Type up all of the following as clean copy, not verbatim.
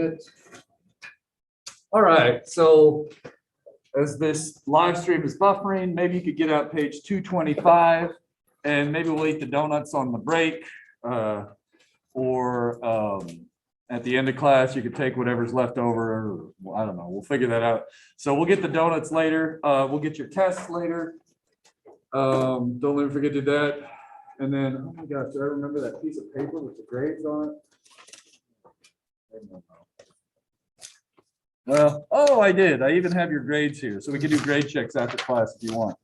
All right, so as this live stream is buffering, maybe you could get out page 225 and maybe we'll eat the donuts on the break. Or at the end of class, you could take whatever's left over. Or, well, I don't know, we'll figure that out. So we'll get the donuts later. We'll get your tests later. Don't let me forget to do that. And then, oh my gosh, do I remember that piece of paper with the grades on it? I don't know. Oh, I did. I even have your grades here, so we can do grade checks after class if you want.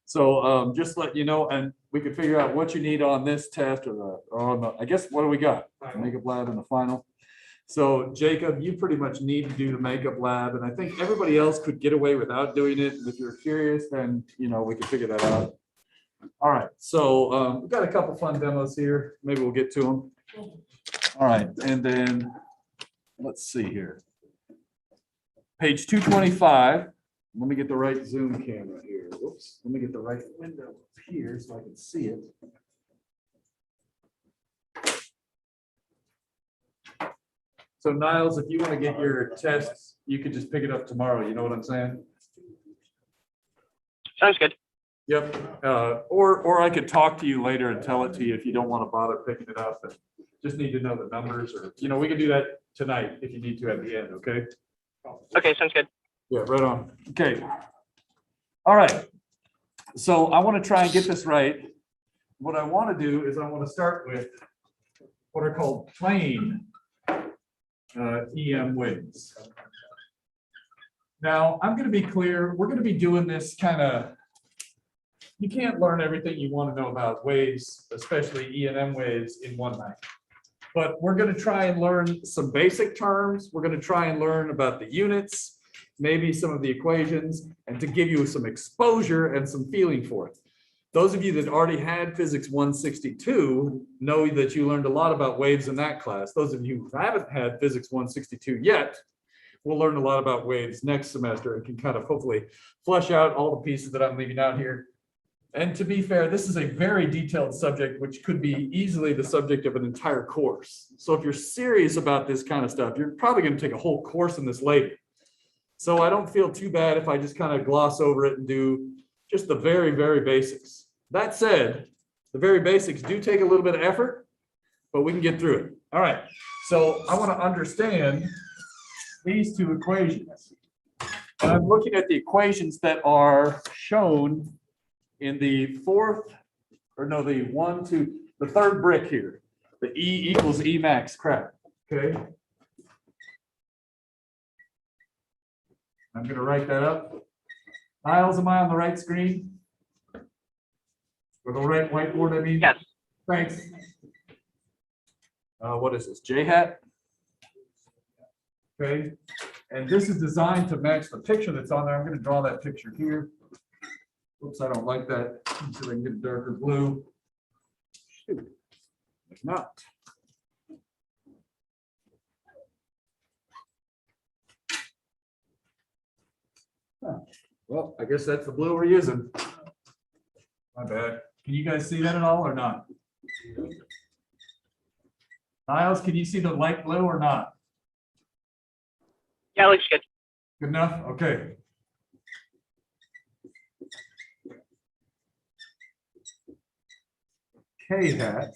So just let you know, and we can figure out what you need on this test or on the, I guess, what do we got? Makeup lab and the final. So Jacob, you pretty much need to do the makeup lab, and I think everybody else could get away without doing it. If you're curious, then we can figure that out. All right, so we've got a couple fun demos here. Maybe we'll get to them. All right, and then let's see here. Page 225. Let me get the right zoom camera here. Whoops. Let me get the right window here so I can see it. So Niles, if you want to get your tests, you could just pick it up tomorrow. You know what I'm saying? Sounds good. Yep. Or I could talk to you later and tell it to you if you don't want to bother picking it up. But just need to know the numbers, or we can do that tonight if you need to at the end. Okay. Okay, sounds good. Yeah, right on. Okay. All right. So I want to try and get this right. What I want to do is I want to start with what are called plane EM waves. Now, I'm going to be clear. We're going to be doing this kind of, you can't learn everything you want to know about waves, especially E and M waves, in one night. But we're going to try and learn some basic terms. We're going to try and learn about the units, maybe some of the equations, and to give you some exposure and some feeling for it. Those of you that already had Physics 162 know that you learned a lot about waves in that class. Those of you who haven't had Physics 162 yet will learn a lot about waves next semester and can kind of hopefully flesh out all the pieces that I'm leaving out here. And to be fair, this is a very detailed subject, which could be easily the subject of an entire course. So if you're serious about this kind of stuff, you're probably going to take a whole course in this later. So I don't feel too bad if I just kind of gloss over it and do just the very, very basics. That said, the very basics do take a little bit of effort, but we can get through it. All right. So I want to understand these two equations. And I'm looking at the equations that are shown in the the third brick here, the E equals E max crap. Okay. I'm going to write that up. Niles, am I on the right screen? Or the right whiteboard, I mean? Yes. Thanks. What is this? J hat? Okay. And this is designed to match the picture that's on there. I'm going to draw that picture here. Oops, I don't like that. Let's see if I can get a darker blue. Shoot. If not. Huh. Well, I guess that's the blue we're using. My bad. Can you guys see that at all or not? Niles, can you see the light blue or not? Yeah, looks good. Good enough? Okay. K hat,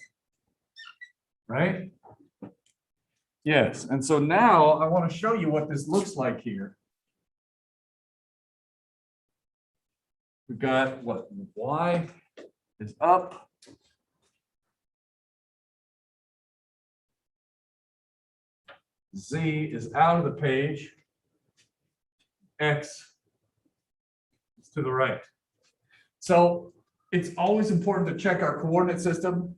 right? Yes, and so now I want to show you what this looks like here. We've got what? Y is up. Z is out of the page. X is to the right. So it's always important to check our coordinate system.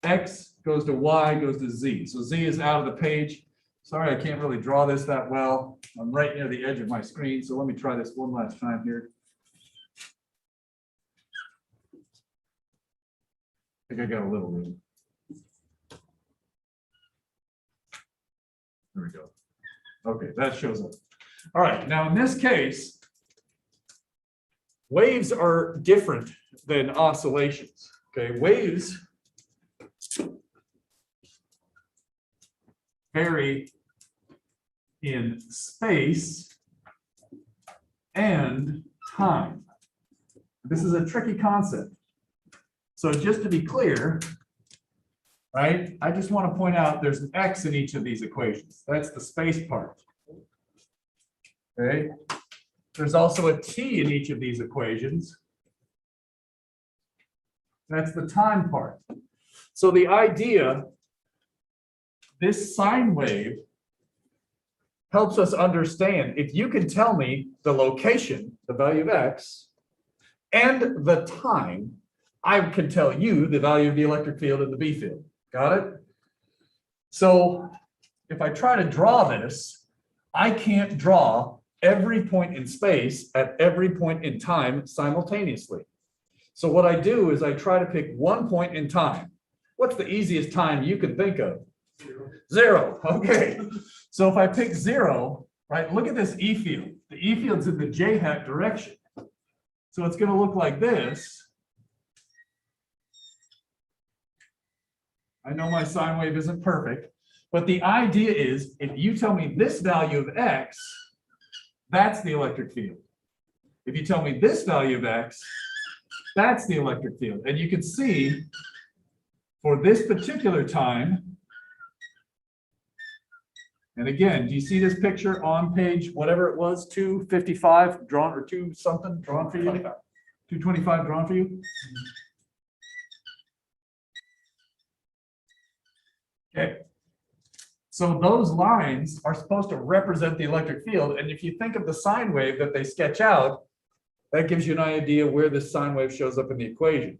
X goes to Y, goes to Z. So Z is out of the page. Sorry, I can't really draw this that well. I'm right near the edge of my screen. So let me try this one last time here. I think I got a little room. There we go. Okay, that shows up. All right, now in this case, waves are different than oscillations. Okay, waves vary in space and time. This is a tricky concept. So just to be clear, right, I just want to point out there's an X in each of these equations. That's the space part. Okay. There's also a T in each of these equations. That's the time part. So the idea, this sine wave helps us understand if you can tell me the location, the value of X, and the time, I can tell you the value of the electric field and the B field. Got it? So if I try to draw this, I can't draw every point in space at every point in time simultaneously. So what I do is I try to pick one point in time. What's the easiest time you can think of? Zero. Okay. So if I pick 0, right, look at this E field. The E field's in the J hat direction. So it's going to look like this. I know my sine wave isn't perfect, but the idea is if you tell me this value of X, that's the electric field. If you tell me this value of X, that's the electric field. And you can see for this particular time, and again, do you see this picture on page, whatever it was, 255 drawn, or 2 something drawn for you? 225 drawn for you? Okay. So those lines are supposed to represent the electric field. And if you think of the sine wave that they sketch out, that gives you an idea where this sine wave shows up in the equation.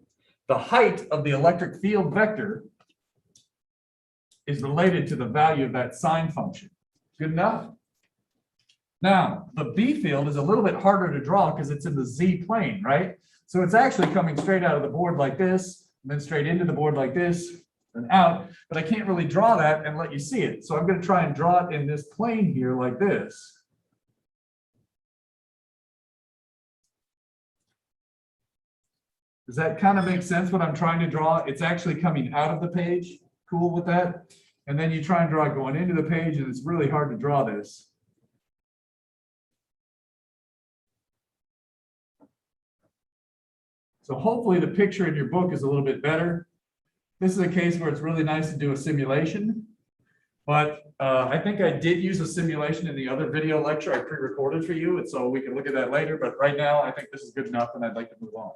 The height of the electric field vector is related to the value of that sine function. Good enough? Now, the B field is a little bit harder to draw because it's in the Z plane, right? So it's actually coming straight out of the board like this, and then straight into the board like this, and out, but I can't really draw that and let you see it. So I'm going to try and draw it in this plane here like this. Does that kind of make sense what I'm trying to draw? It's actually coming out of the page. Cool with that? And then you try and draw it going into the page, and it's really hard to draw this. So hopefully the picture in your book is a little bit better. This is a case where it's really nice to do a simulation, but I think I did use a simulation in the other video lecture I pre-recorded for you, and so we can look at that later, but right now I think this is good enough and I'd like to move on.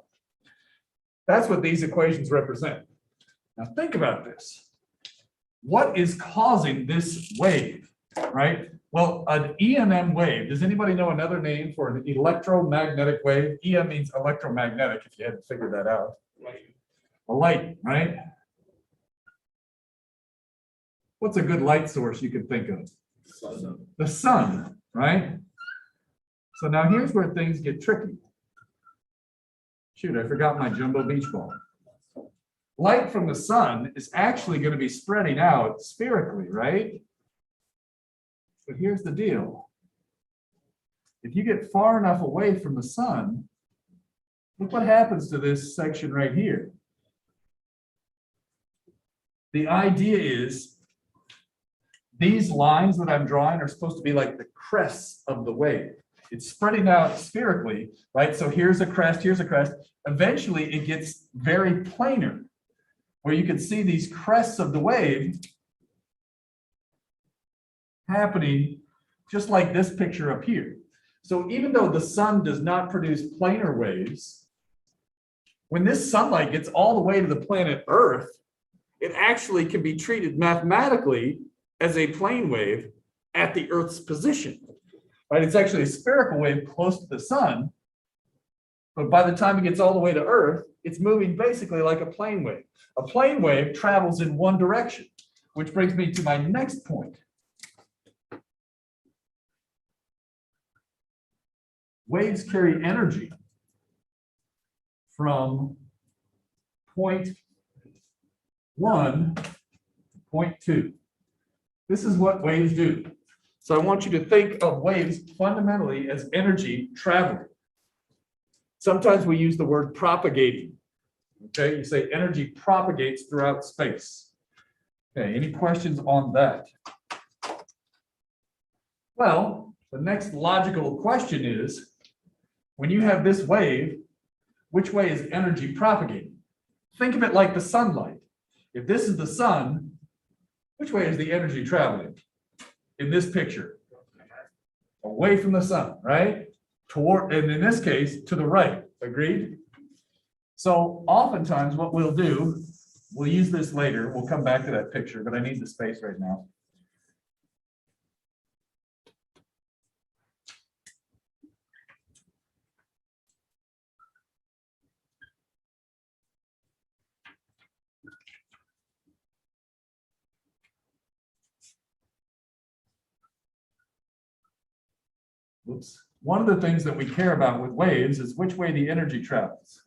That's what these equations represent. Now think about this. What is causing this wave, right? Well, an EMM wave, does anybody know another name for an electromagnetic wave? EM means electromagnetic, if you hadn't figured that out. A light, right? What's a good light source you can think of? The sun, right? So now here's where things get tricky. Shoot, I forgot my jumbo beach ball. Light from the sun is actually going to be spreading out spherically, right? But here's the deal. If you get far enough away from the sun, look what happens to this section right here. The idea is these lines that I'm drawing are supposed to be like the crests of the wave. It's spreading out spherically, right? So here's a crest, here's a crest. Eventually it gets very planar, where you can see these crests of the wave happening just like this picture up here. So even though the sun does not produce planar waves, when this sunlight gets all the way to the planet Earth, it actually can be treated mathematically as a plane wave at the Earth's position, right? It's actually a spherical wave close to the sun, but by the time it gets all the way to Earth, it's moving basically like a plane wave. A plane wave travels in one direction, which brings me to my next point. Waves carry energy from point 1 to point 2. This is what waves do. So I want you to think of waves fundamentally as energy traveling. Sometimes we use the word propagating. Okay, you say energy propagates throughout space. Okay, any questions on that? Well, the next logical question is, when you have this wave, which way is energy propagating? Think of it like the sunlight. If this is the sun, which way is the energy traveling? In this picture, away from the sun, right? Toward, and in this case, to the right, agreed? So oftentimes what we'll do, we'll use this later, we'll come back to that picture, but I need the space right now. Oops. One of the things that we care about with waves is which way the energy travels.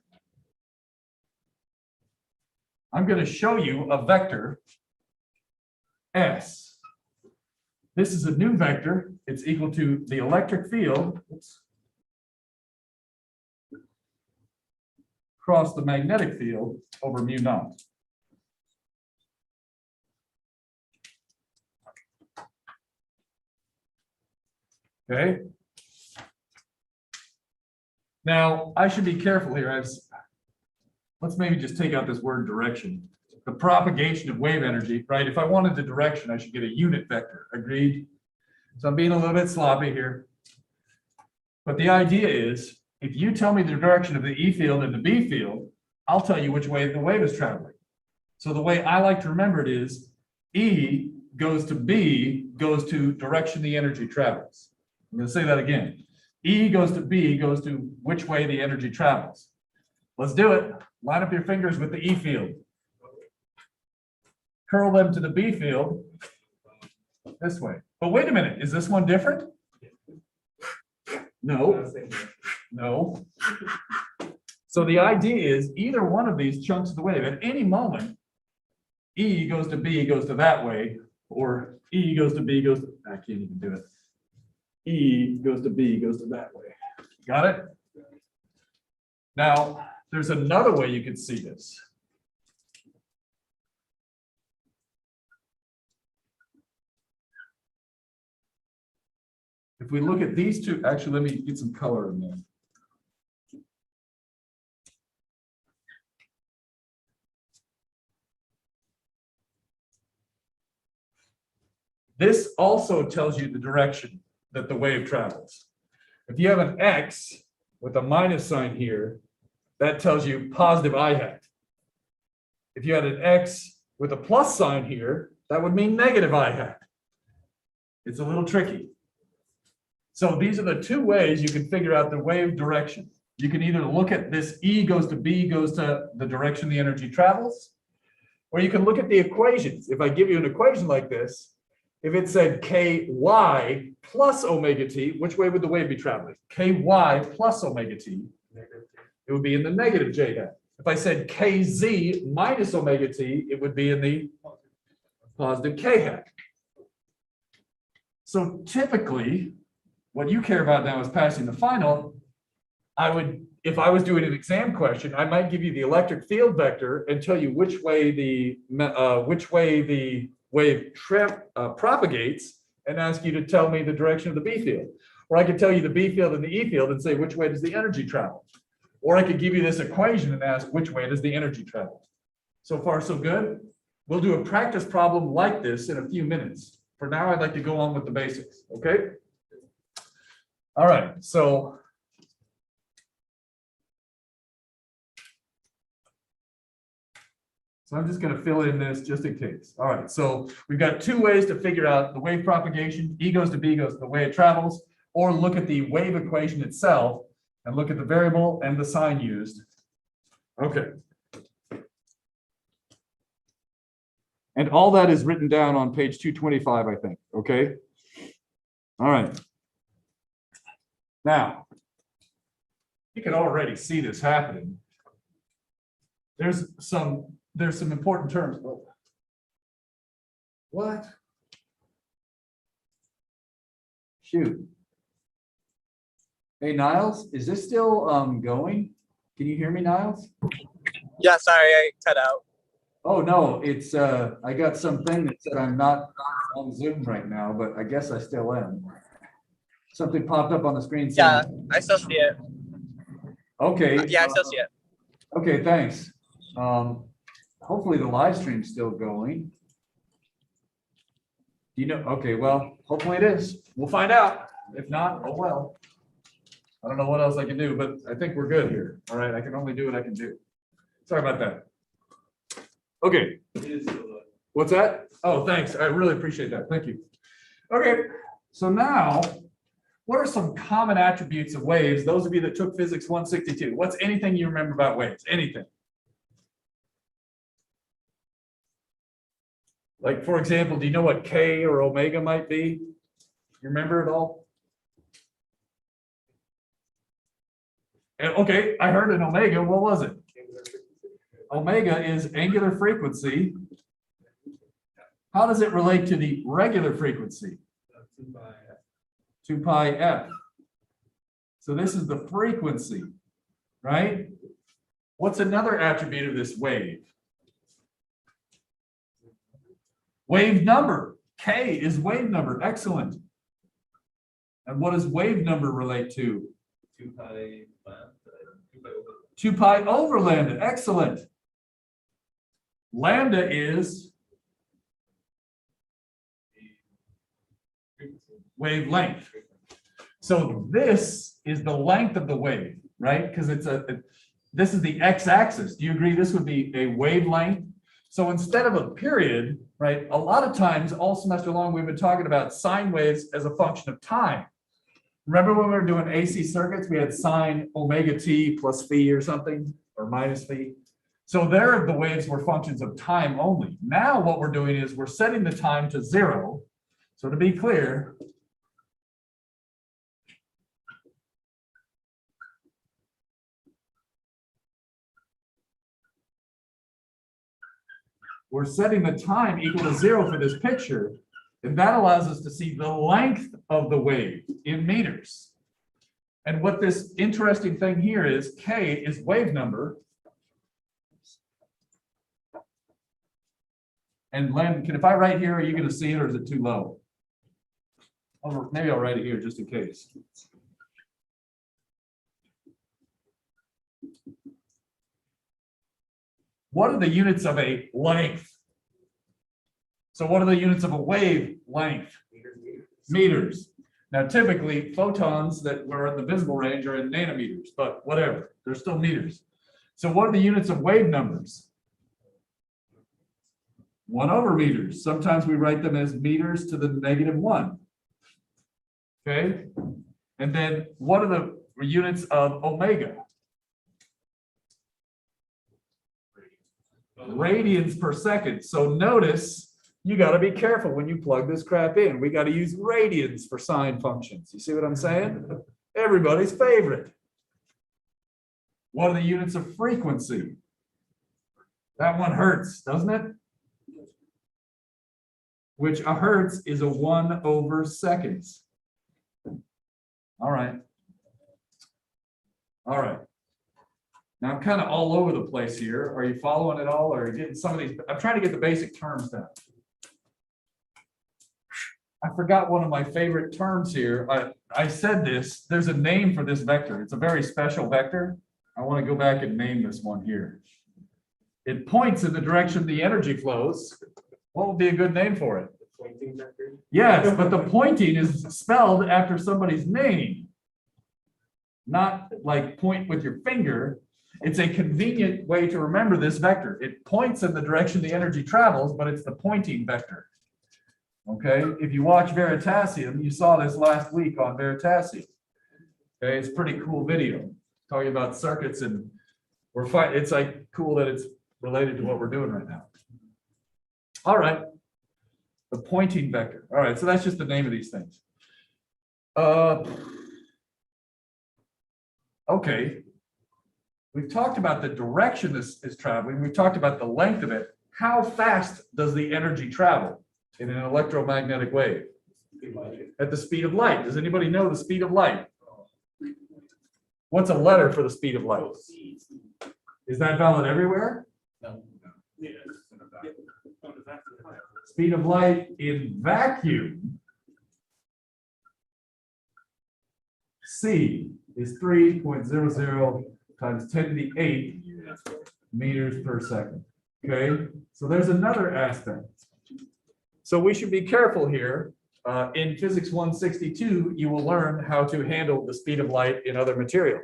I'm going to show you a vector S. This is a new vector. It's equal to the electric field across the magnetic field over mu naught. Okay. Now, I should be careful here. Let's maybe just take out this word direction. The propagation of wave energy, right? If I wanted the direction, I should get a unit vector. Agreed? So I'm being a little bit sloppy here. But the idea is, if you tell me the direction of the E field and the B field, I'll tell you which way the wave is traveling. So the way I like to remember it is, E goes to B, goes to direction the energy travels. I'm going to say that again. E goes to B, goes to which way the energy travels. Let's do it. Line up your fingers with the E field. Curl them to the B field this way. But wait a minute, is this one different? No. No. So the idea is either one of these chunks of the wave, at any moment, E goes to B, goes to that way, or E goes to B, goes to, I can't even do it. E goes to B, goes to that way. Got it? Now, there's another way you could see this. If we look at these two, actually, let me get some color in there. This also tells you the direction that the wave travels. If you have an X with a minus sign here, that tells you positive I hat. If you had an X with a plus sign here, that would mean negative I hat. It's a little tricky. So these are the two ways you can figure out the wave direction. You can either look at this E goes to B, goes to the direction the energy travels, or you can look at the equations. If I give you an equation like this, if it said ky plus omega t, which way would the wave be traveling? Ky plus omega t, it would be in the negative j hat. If I said kz minus omega t, it would be in the positive k hat. So typically, what you care about now is passing the final. I would, if I was doing an exam question, I might give you the electric field vector and tell you which way the wave propagates, and ask you to tell me the direction of the B field. Or I could tell you the B field and the E field and say, which way does the energy travel? Or I could give you this equation and ask, which way does the energy travel? So far, so good. We'll do a practice problem like this in a few minutes. For now, I'd like to go on with the basics, okay? All right, so I'm just going to fill in this just in case. All right, so we've got two ways to figure out the wave propagation. E goes to B goes to the way it travels, or look at the wave equation itself and look at the variable and the sign used. Okay. And all that is written down on page 225, I think, okay? All right. Now, you can already see this happening. There's some important terms. Oh. What? Shoot. Hey, Niles, is this still going? Can you hear me, Niles? Yeah, sorry, I cut out. Oh, no, it's I got something that said I'm not on Zoom right now, but I guess I still am. Something popped up on the screen. Yeah, saying- I still see it. Okay. Yeah, I still see it. Okay, thanks. Hopefully the live stream's still going. You know, okay, well, hopefully it is. We'll find out. If not, oh well. I don't know what else I can do, but I think we're good here. All right, I can only do what I can do. Sorry about that. Okay. What's that? Oh, thanks. I really appreciate that. Thank you. Okay, so now, what are some common attributes of waves? Those of you that took Physics 162, what's anything you remember about waves? Anything? Like, for example, do you know what K or omega might be? You remember it all? And, okay, I heard an omega. What was it? Omega is angular frequency. How does it relate to the regular frequency? 2 pi f. So this is the frequency, right? What's another attribute of this wave? Wave number. K is wave number. Excellent. And what does wave number relate to? 2 pi lambda. 2 pi over lambda. Excellent. Lambda is wavelength. So this is the length of the wave, right? Because this is the x-axis. Do you agree this would be a wavelength? So instead of a period, right, a lot of times all semester long we've been talking about sine waves as a function of time. Remember when we were doing AC circuits, we had sine omega t plus phi or something, or minus phi. So there the waves were functions of time only. Now what we're doing is we're setting the time to 0. So to be clear, we're setting the time equal to 0 for this picture, and that allows us to see the length of the wave in meters. And what this interesting thing here is, K is wave number. And Len, if I write here, are you going to see it, or is it too low? Oh, maybe I'll write it here just in case. What are the units of a length? So what are the units of a wave length? Meters. Now, typically, photons that were in the visible range are in nanometers, but whatever, they're still meters. So what are the units of wave numbers? 1 over meters. Sometimes we write them as meters to the -1. Okay. And then what are the units of omega? Radians per second. So notice you got to be careful when you plug this crap in. We got to use radians for sine functions. You see what I'm saying? Everybody's favorite. What are the units of frequency? That one hurts, doesn't it? Which a hertz is a 1 over seconds. All right. All right. Now I'm kind of all over the place here. Are you following it all, or are you getting some of these? I'm trying to get the basic terms down. I forgot one of my favorite terms here. I said this, there's a name for this vector. It's a very special vector. I want to go back and name this one here. It points in the direction the energy flows. What would be a good name for it? Pointing vector. Yes, but the pointing is spelled after somebody's name. Not like point with your finger. It's a convenient way to remember this vector. It points in the direction the energy travels, but it's the pointing vector. Okay, if you watch Veritasium, you saw this last week on Veritasium. Okay, it's a pretty cool video talking about circuits, and it's like cool that it's related to what we're doing right now. All right, the pointing vector. All right, so that's just the name of these things. Okay, we've talked about the direction this is traveling. We've talked about the length of it. How fast does the energy travel in an electromagnetic wave? At the speed of light. Does anybody know the speed of light? What's a letter for the speed of light? Is that valid everywhere? No. Speed of light in vacuum C is 3.00 times 10 to the 8 meters per second. Okay, so there's another aspect. So we should be careful here. In Physics 162, you will learn how to handle the speed of light in other material.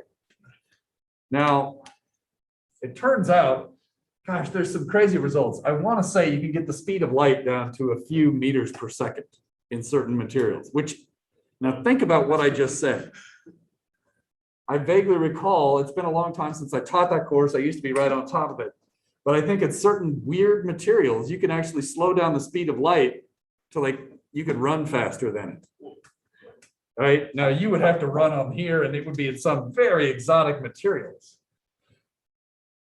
Now, it turns out, gosh, there's some crazy results. I want to say you can get the speed of light down to a few meters per second in certain materials, which, now think about what I just said. I vaguely recall, it's been a long time since I taught that course. I used to be right on top of it. But I think at certain weird materials, you can actually slow down the speed of light to like, you could run faster than it. Right? Now you would have to run on here and it would be in some very exotic materials.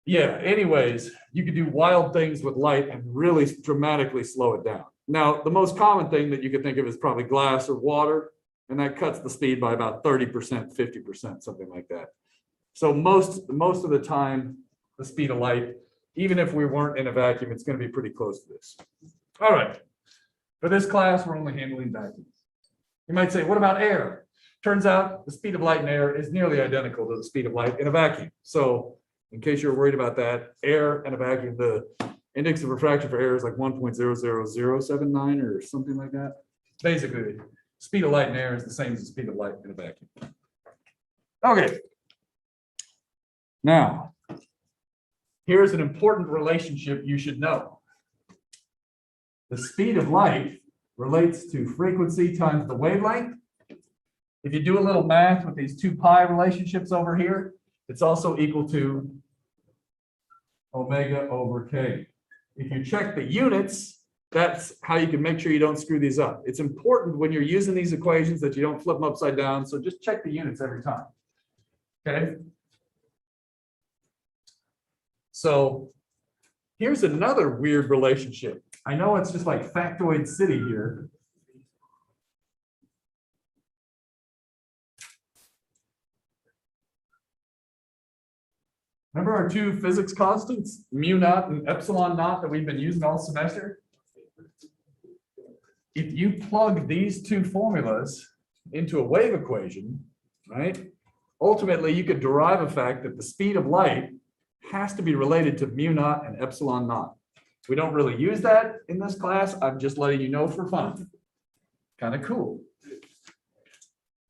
Yeah, anyways, you could do wild things with light and really dramatically slow it down. Now, the most common thing that you could think of is probably glass or water, and that cuts the speed by about 30%, 50%, something like that. So most of the time, the speed of light, even if we weren't in a vacuum, it's going to be pretty close to this. All right. For this class, we're only handling vacuums. You might say, what about air? Turns out the speed of light in air is nearly identical to the speed of light in a vacuum. So in case you're worried about that, air and a vacuum, the index of refraction for air is like 1.00079 or something like that. Basically, the speed of light in air is the same as the speed of light in a vacuum. Okay. Now, here's an important relationship you should know. The speed of light relates to frequency times the wavelength. If you do a little math with these 2 pi relationships over here, it's also equal to omega over k. If you check the units, that's how you can make sure you don't screw these up. It's important when you're using these equations that you don't flip them upside down, so just check the units every time. Okay? So here's another weird relationship. I know it's just like factoid city here. Remember our 2 physics constants, mu naught and epsilon naught, that we've been using all semester? If you plug these 2 formulas into a wave equation, right? Ultimately, you could derive a fact that the speed of light has to be related to mu naught and epsilon naught. We don't really use that in this class. I'm just letting you know for fun. Kind of cool.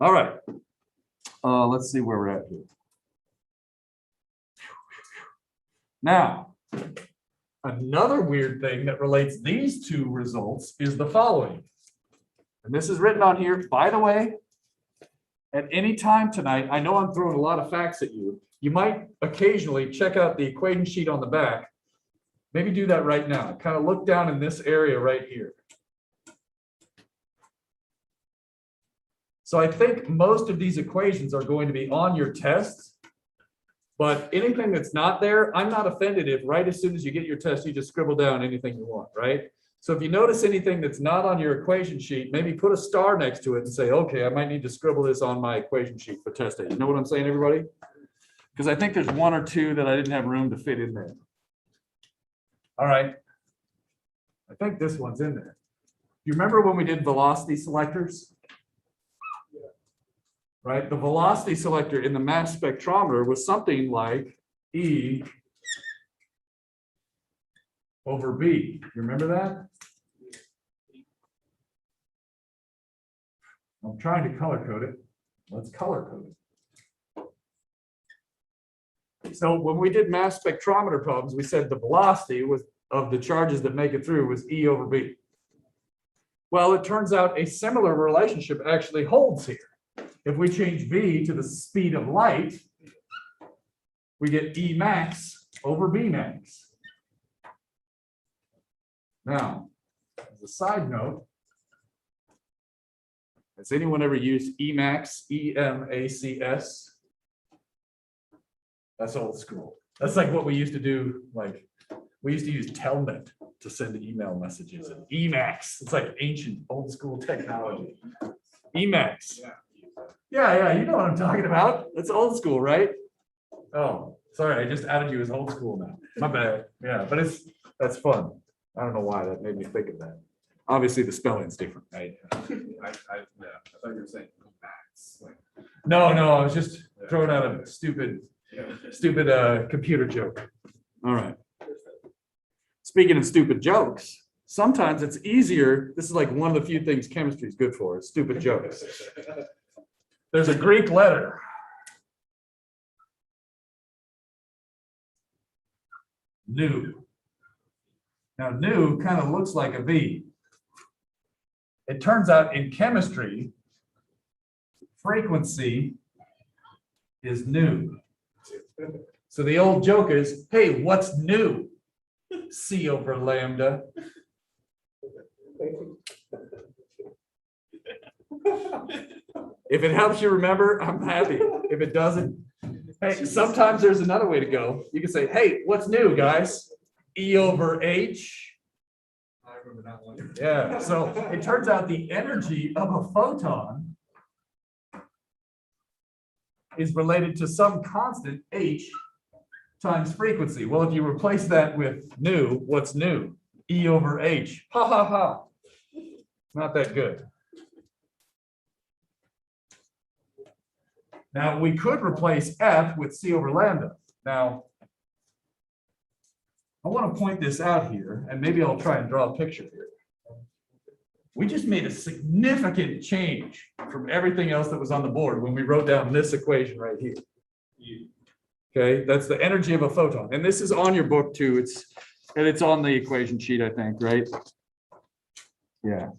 All right. Let's see where we're at here. Now, another weird thing that relates these 2 results is the following. And this is written on here. By the way, at any time tonight, I know I'm throwing a lot of facts at you. You might occasionally check out the equation sheet on the back. Maybe do that right now. Kind of look down in this area right here. So I think most of these equations are going to be on your tests, but anything that's not there, I'm not offended if right as soon as you get your test, you just scribble down anything you want, right? So if you notice anything that's not on your equation sheet, maybe put a star next to it and say, okay, I might need to scribble this on my equation sheet for test day. You know what I'm saying, everybody? Because I think there's 1 or 2 that I didn't have room to fit in there. All right. I think this one's in there. You remember when we did velocity selectors? Right? The velocity selector in the mass spectrometer was something like E over B. You remember that? I'm trying to color code it. Let's color code it. So when we did mass spectrometer problems, we said the velocity was of the charges that make it through was E over B. Well, it turns out a similar relationship actually holds here. If we change V to the speed of light, we get E max over B max. Now, as a side note, has anyone ever used Emacs, E-M-A-C-S? That's old school. That's like what we used to do. Like we used to use Telnet to send email messages. And Emacs, it's like ancient old school technology. Emacs. Yeah, you know what I'm talking about. That's old school, right? Oh, sorry, I just added you as old school now. My bad. Yeah, but that's fun. I don't know why that made me think of that. Obviously, the spelling's different, right? I thought you were saying max. Like, No, I was just throwing out a stupid computer joke. All right. Speaking of stupid jokes, sometimes it's easier. This is like one of the few things chemistry is good for, is stupid jokes. There's a Greek letter. Nu. Now, nu kind of looks like a V. It turns out in chemistry, frequency is nu. So the old joke is, hey, what's new? C over lambda. If it helps you remember, I'm happy. If it doesn't, hey, sometimes there's another way to go. You can say, hey, what's new, guys? E over H. I remember that one. Yeah, so it turns out the energy of a photon is related to some constant H times frequency. Well, if you replace that with nu, what's new? E over H. Ha ha ha. Not that good. Now we could replace F with C over lambda. Now, I want to point this out here, and maybe I'll try and draw a picture here. We just made a significant change from everything else that was on the board when we wrote down this equation right here. Okay, that's the energy of a photon. And this is on your book too. It's on the equation sheet, I think, right? Yeah.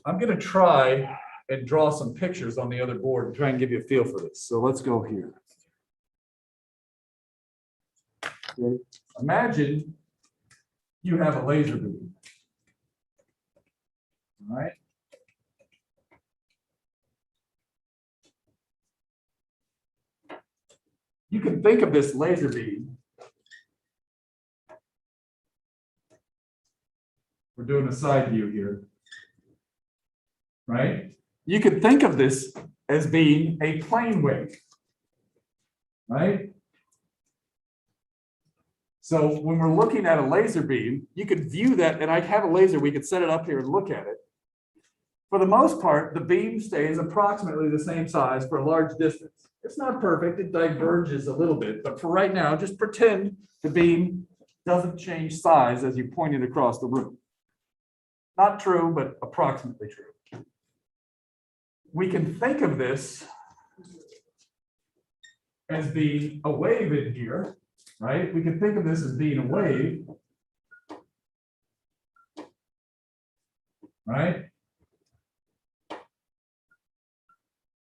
I'm going to try and draw some pictures on the other board and try and give you a feel for this. So let's go here. Okay. Imagine you have a laser beam. All right. You can think of this laser beam. We're doing a side view here. Right? You could think of this as being a plane wave. Right? So when we're looking at a laser beam, you could view that, and I have a laser, we could set it up here and look at it. For the most part, the beam stays approximately the same size for a large distance. It's not perfect, it diverges a little bit, but for right now, just pretend the beam doesn't change size as you point it across the room. Not true, but approximately true. We can think of this as being a wave in here, right? We can think of this as being a wave, right?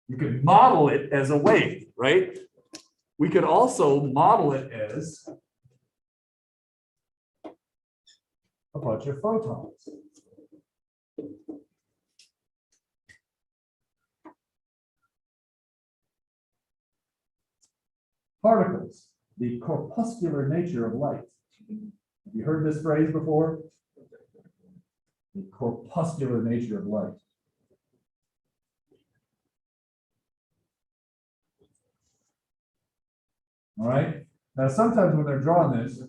You could model it as a wave, right? We could also model it as a bunch of photons. Particles, the corpuscular nature of light. Have you heard this phrase before? The corpuscular nature of light. All right. Now, sometimes when they're drawing this,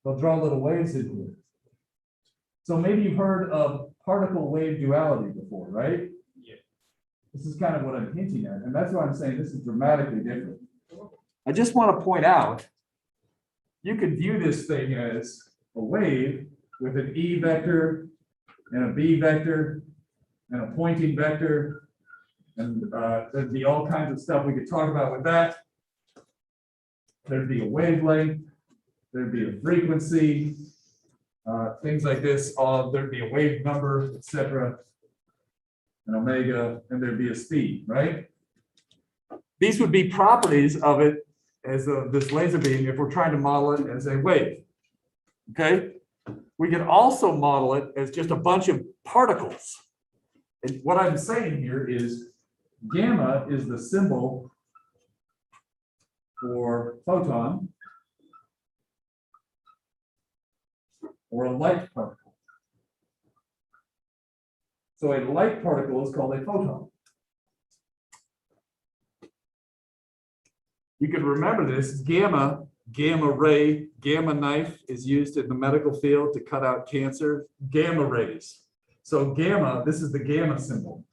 they'll draw little waves into it. So maybe you've heard of particle wave duality before, right? Yeah. This is kind of what I'm hinting at, and that's why I'm saying this is dramatically different. I just want to point out, you could view this thing as a wave with an E vector and a B vector and a pointing vector, and there'd be all kinds of stuff we could talk about with that. There'd be a wavelength, there'd be a frequency, things like this. There'd be a wave number, etc., an omega, and there'd be a speed, right? These would be properties of it as this laser beam if we're trying to model it as a wave. Okay? We can also model it as just a bunch of particles. And what I'm saying here is gamma is the symbol for photon or a light particle. So a light particle is called a photon. You can remember this, gamma ray, gamma knife is used in the medical field to cut out cancer, gamma rays. So gamma, this is the gamma symbol.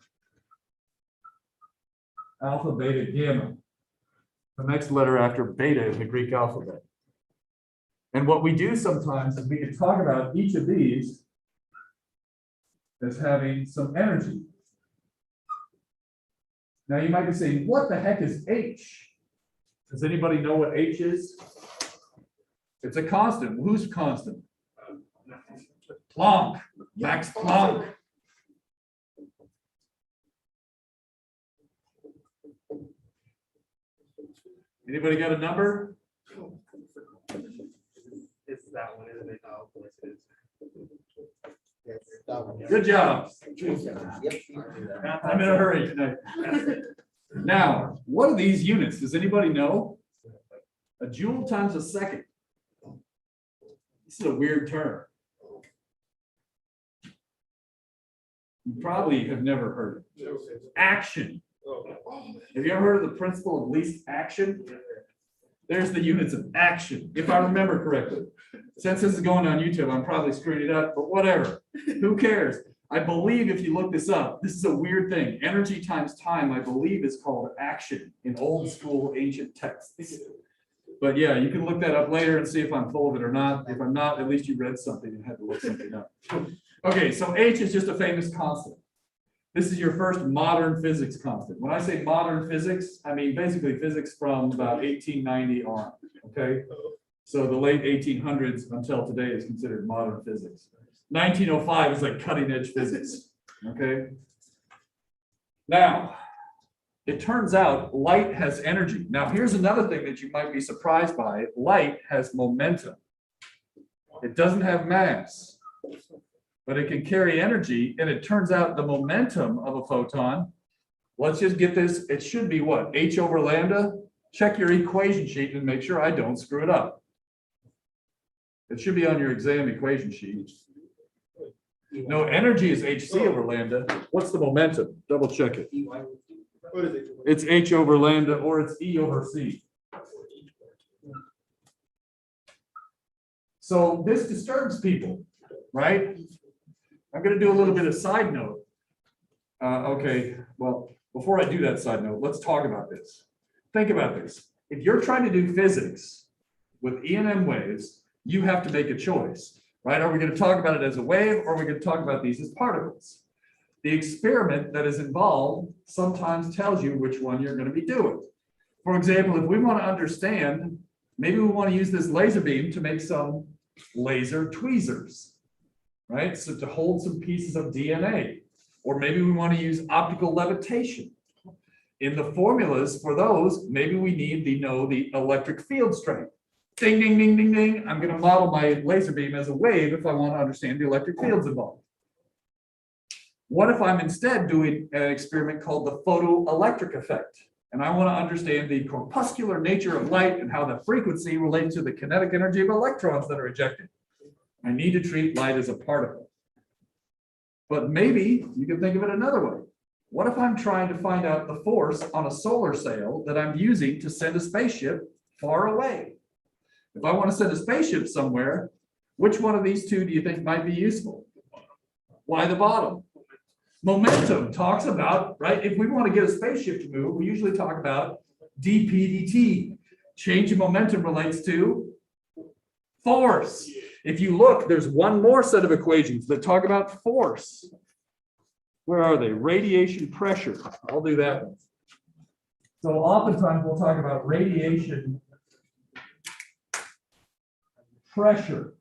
alpha, beta, gamma. The next letter after beta in the Greek alphabet. And what we do sometimes is we can talk about each of these as having some energy. Now you might be saying, what the heck is H? Does anybody know what H is? It's a constant. Who's constant? Planck. Max Planck. Anybody got a number? It's that one, isn't it? Oh, of course it is. Good job. Yep. I'm in a hurry tonight. Now, what are these units? Does anybody know? A joule times a second. This is a weird term. You probably have never heard it. Action. Have you ever heard of the principle of least action? There's the units of action, if I remember correctly. Since this is going on YouTube, I'm probably screwing it up, but whatever. Who cares? I believe if you look this up, this is a weird thing. Energy times time, I believe, is called action in old school ancient texts. But yeah, you can look that up later and see if I'm full of it or not. If I'm not, at least you read something and had to look something up. Okay, so H is just a famous constant. This is your first modern physics constant. When I say modern physics, I mean basically physics from about 1890 on, okay? So the late 1800s until today is considered modern physics. 1905 is like cutting edge physics, okay? Now, it turns out light has energy. Now, here's another thing that you might be surprised by. Light has momentum. It doesn't have mass, but it can carry energy, and it turns out the momentum of a photon, let's just get this, it should be what? H over lambda? Check your equation sheet and make sure I don't screw it up. It should be on your exam equation sheet. No, energy is hc over lambda. What's the momentum? Double check it. What is it? It's h over lambda or it's e over c. So this disturbs people, right? I'm going to do a little bit of side note. Okay, well, before I do that side note, let's talk about this. Think about this. If you're trying to do physics with E&M waves, you have to make a choice, right? Are we going to talk about it as a wave, or are we going to talk about these as particles? The experiment that is involved sometimes tells you which one you're going to be doing. For example, if we want to understand, maybe we want to use this laser beam to make some laser tweezers, right? So to hold some pieces of DNA, or maybe we want to use optical levitation. In the formulas for those, maybe we need to know the electric field strength. Ding, ding, ding, ding, ding. I'm going to model my laser beam as a wave if I want to understand the electric fields involved. What if I'm instead doing an experiment called the photoelectric effect? And I want to understand the corpuscular nature of light and how the frequency relates to the kinetic energy of electrons that are ejected. I need to treat light as a particle. But maybe you can think of it another way. What if I'm trying to find out the force on a solar sail that I'm using to send a spaceship far away? If I want to send a spaceship somewhere, which one of these two do you think might be useful? Why the bottom? Momentum talks about, right? If we want to get a spaceship to move, we usually talk about dp dt. Change in momentum relates to force. If you look, there's one more set of equations that talk about force. Where are they? Radiation pressure. I'll do that one. So oftentimes we'll talk about radiation pressure.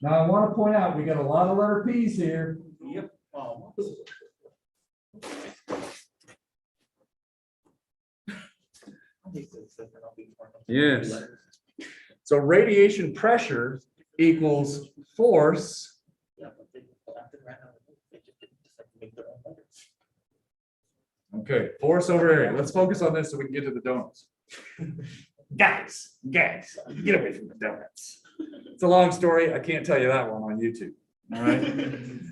Now I want to point out, we got a lot of letter P's here. Yep. Yes. So radiation pressure equals force okay, force over area. Let's focus on this so we can get to the donuts. Guys, get away from the donuts. It's a long story. I can't tell you that one on YouTube. All right.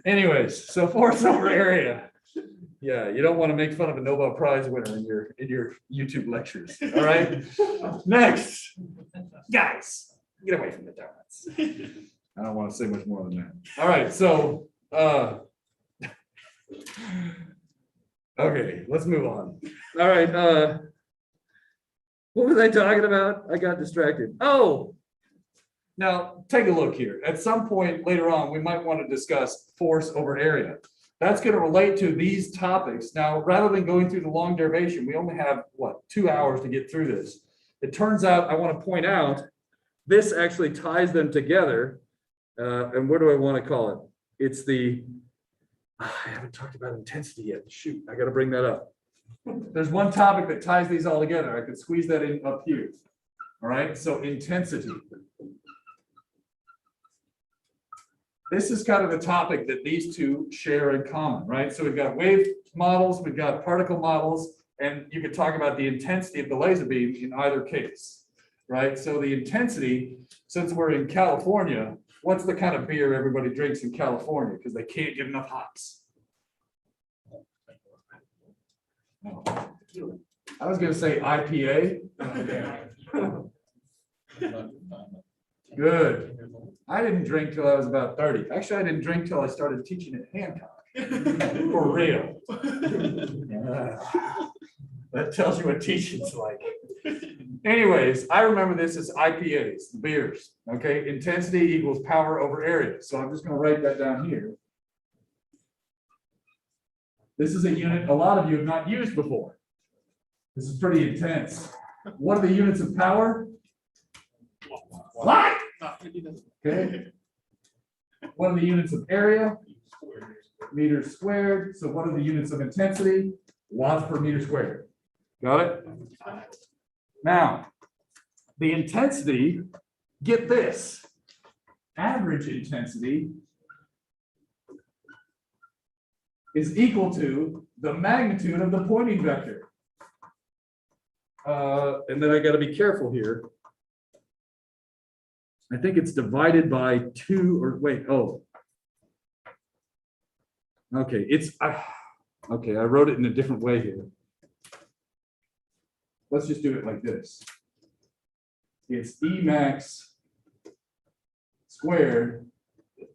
Anyways, so force over area. Yeah, you don't want to make fun of a Nobel Prize winner in your YouTube lectures. All right. Next, guys, get away from the donuts. I don't want to say much more than that. All right. So, Okay, let's move on. All right, what was I talking about? I got distracted. Oh, now take a look here. At some point later on, we might want to discuss force over area. That's going to relate to these topics. Now, rather than going through the long derivation, we only have, what, 2 hours to get through this. It turns out, I want to point out, this actually ties them together. And what do I want to call it? It's the, I haven't talked about intensity yet. Shoot, I got to bring that up. There's one topic that ties these all together. I could squeeze that in up here. All right, so intensity. This is kind of the topic that these two share in common, right? So we've got wave models, we've got particle models, and you could talk about the intensity of the laser beam in either case, right? So the intensity, since we're in California, what's the kind of beer everybody drinks in California because they can't get enough hops? I was going to say IPA. Good. I didn't drink till I was about 30. Actually, I didn't drink till I started teaching at Hancock. For real. That tells you what teaching's like. Anyways, I remember this as IPAs, beers. Okay, intensity equals power over area. So I'm just going to write that down here. This is a unit a lot of you have not used before. This is pretty intense. What are the units of power? What? Okay. What are the units of area? Meters squared. So what are the units of intensity? Watts per meter squared. Got it? Now, the intensity, get this, average intensity is equal to the magnitude of the Poynting vector. And then I got to be careful here. I think it's divided by 2 or wait, oh. Okay, okay, I wrote it in a different way here. Let's just do it like this. It's E max squared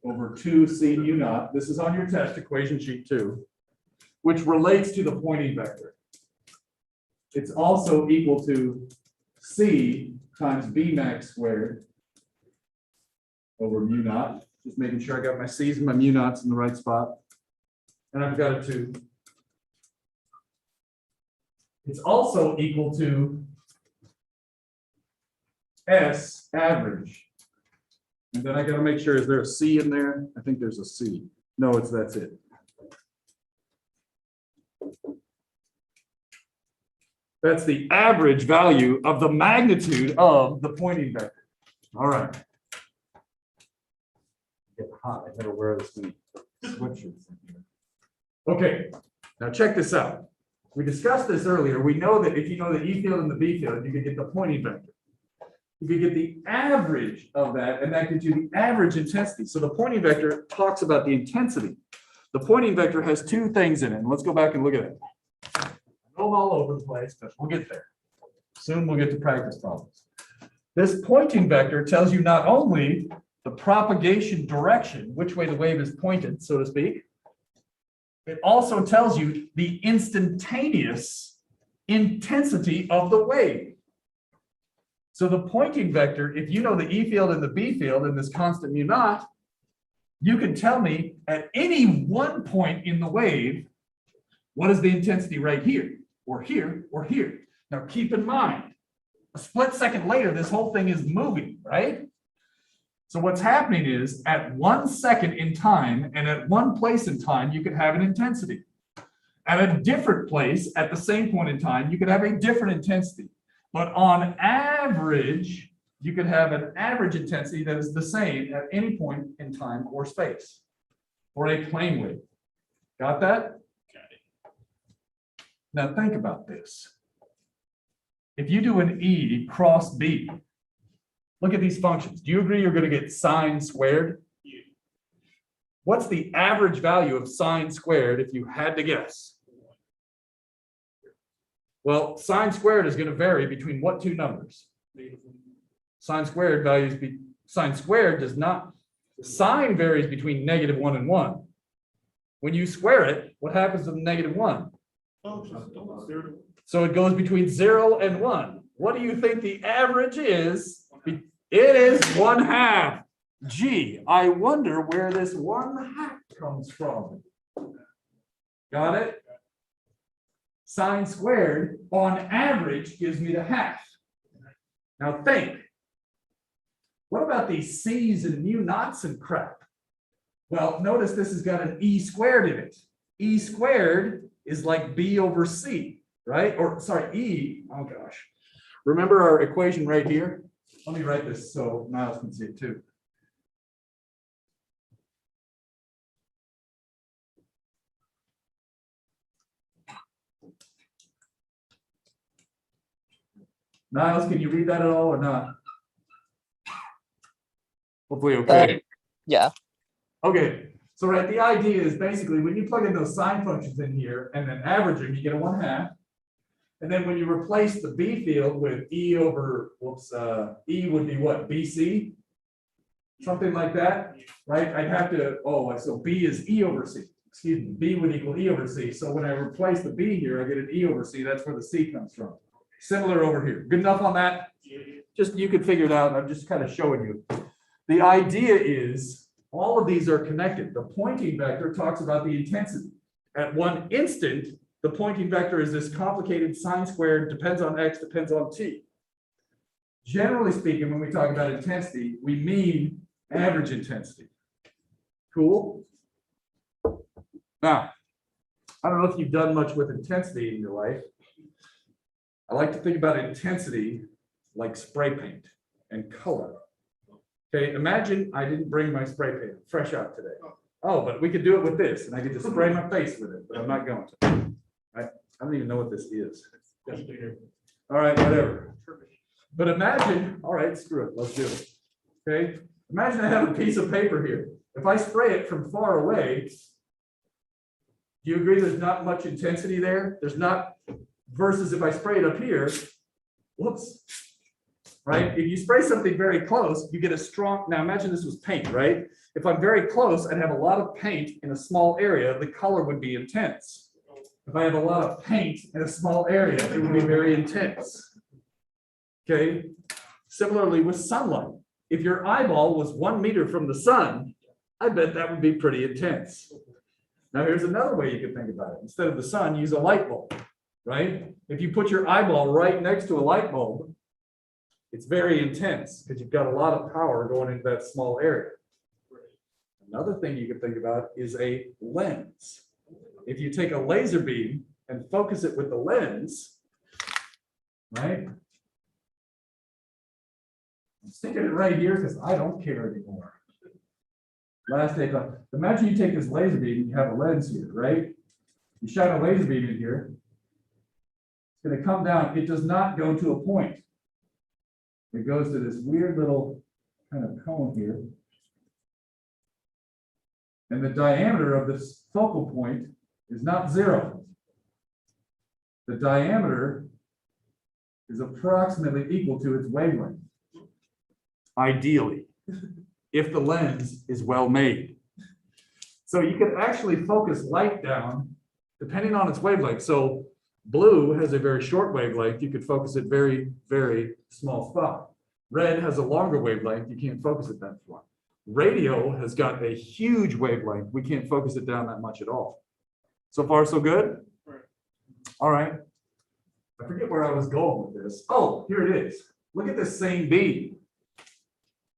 over 2c mu naught. This is on your test equation sheet 2, which relates to the Poynting vector. It's also equal to c times b max squared over mu naught. Just making sure I got my c's and my mu naughts in the right spot. And I've got a 2. It's also equal to S average. And then I got to make sure, is there a C in there? I think there's a C. No, that's it. That's the average value of the magnitude of the Poynting vector. All right. Get hot. I better wear this many sweatshirts. Okay, now check this out. We discussed this earlier. We know that if you know the E field and the B field, you could get the Poynting vector. You could get the average of that, and that gives you the average intensity. So the Poynting vector talks about the intensity. The Poynting vector has 2 things in it. And let's go back and look at it. I know I'm all over the place, but we'll get there. Soon we'll get to practice problems. This Poynting vector tells you not only the propagation direction, which way the wave is pointed, so to speak, it also tells you the instantaneous intensity of the wave. So the Poynting vector, if you know the E field and the B field in this constant mu naught, you can tell me at any one point in the wave, what is the intensity right here, or here, or here. Now keep in mind, a split second later, this whole thing is moving, right? So what's happening is at 1 second in time and at one place in time, you could have an intensity. At a different place at the same point in time, you could have a different intensity. But on average, you could have an average intensity that is the same at any point in time or space for a plane wave. Got that? Now think about this. If you do an E cross B, look at these functions. Do you agree you're going to get sine squared? What's the average value of sine squared if you had to guess? Well, sine squared is going to vary between what 2 numbers? Sine squared sine squared does not, sine varies between -1 and 1. When you square it, what happens to the -1? So it goes between 0 and 1. What do you think the average is? It is 1/2. Gee, I wonder where this 1/2 comes from. Got it? Sine squared on average gives me the half. Now think. What about these C's and mu naughts and crap? Well, notice this has got an E squared in it. E squared is like B over C, right? Or sorry, E, oh gosh. Remember our equation right here? Let me write this so Niles can see it too. Niles, can you read that at all or not? Hopefully okay. Yeah. Okay, so right, the idea is basically when you plug in those sine functions in here and then average them, you get a 1/2. And then when you replace the B field with E over, E would be what, BC? Something like that, right? I'd have to, so B is E over C. Excuse me, B would equal E over C. So when I replace the B here, I get an E over C. That's where the C comes from. Similar over here. Good enough on that? Just, you can figure it out. I'm just kind of showing you. The idea is all of these are connected. The pointing vector talks about the intensity. At one instant, the pointing vector is this complicated sine squared, depends on X, depends on T. Generally speaking, when we talk about intensity, we mean average intensity. Cool? Now, I don't know if you've done much with intensity in your life. I like to think about intensity like spray paint and color. Okay, imagine I didn't bring my spray paint fresh out today. Oh, but we could do it with this, and I could just spray my face with it, but I'm not going to. I don't even know what this is. All right, whatever. But imagine, all right, screw it, let's do it. Okay, imagine I have a piece of paper here. If I spray it from far away, do you agree there's not much intensity there? There's not, versus if I spray it up here, whoops. Right? If you spray something very close, you get a strong, now imagine this was paint, right? If I'm very close and have a lot of paint in a small area, the color would be intense. If I have a lot of paint in a small area, it would be very intense. Okay? Similarly with sunlight. If your eyeball was 1 meter from the sun, I bet that would be pretty intense. Now here's another way you could think about it. Instead of the sun, use a light bulb, right? If you put your eyeball right next to a light bulb, it's very intense because you've got a lot of power going into that small area. Another thing you can think about is a lens. If you take a laser beam and focus it with the lens, right? I'm sticking it right here because I don't care anymore. Last take on. Imagine you take this laser beam and you have a lens here, right? You shine a laser beam in here. It's going to come down. It does not go to a point. It goes to this weird little kind of cone here. And the diameter of this focal point is not 0. The diameter is approximately equal to its wavelength. Ideally, if the lens is well made. So you can actually focus light down depending on its wavelength. So blue has a very short wavelength. You could focus it very, very small spot. Red has a longer wavelength. You can't focus it that far. Radio has got a huge wavelength. We can't focus it down that much at all. So far, so good? All right. I forget where I was going with this. Oh, here it is. Look at this same beam.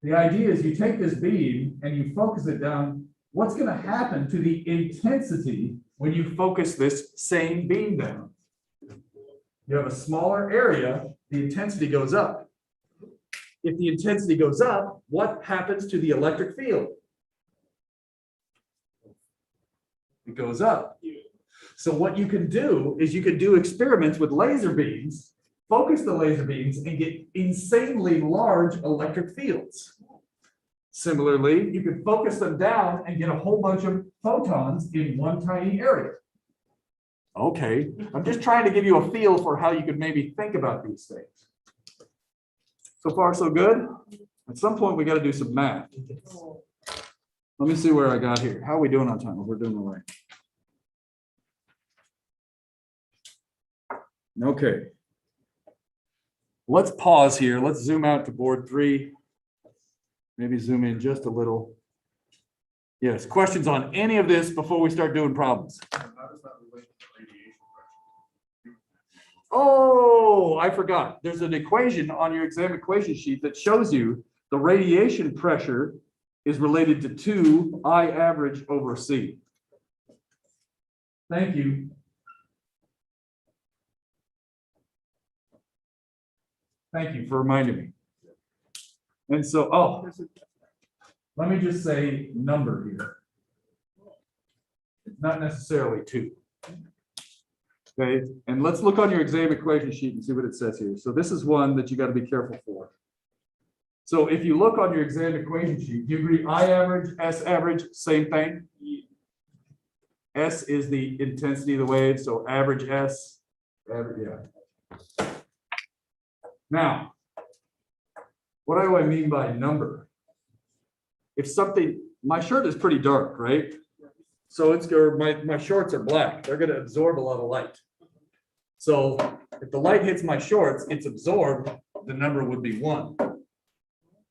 The idea is you take this beam and you focus it down. What's going to happen to the intensity when you focus this same beam down? You have a smaller area, the intensity goes up. If the intensity goes up, what happens to the electric field? It goes up. So what you can do is you can do experiments with laser beams, focus the laser beams, and get insanely large electric fields. Similarly, you can focus them down and get a whole bunch of photons in one tiny area. Okay, I'm just trying to give you a feel for how you could maybe think about these things. So far, so good? At some point, we got to do some math. Let me see where I got here. How are we doing on time? We're doing all right. Okay. Let's pause here. Let's zoom out to board 3. Maybe zoom in just a little. Yes, questions on any of this before we start doing problems? Oh, I forgot. There's an equation on your exam equation sheet that shows you the radiation pressure is related to 2 I average over C. Thank you. Thank you for reminding me. And so, let me just say number here. It's not necessarily 2. Okay, and let's look on your exam equation sheet and see what it says here. So this is one that you got to be careful for. So if you look on your exam equation sheet, do you agree I average, S average, same thing? S is the intensity of the wave, so average S, average, yeah. Now, what do I mean by number? If something, my shirt is pretty dark, right? So it's or my shorts are black. They're going to absorb a lot of light. So if the light hits my shorts, it's absorbed, the number would be 1.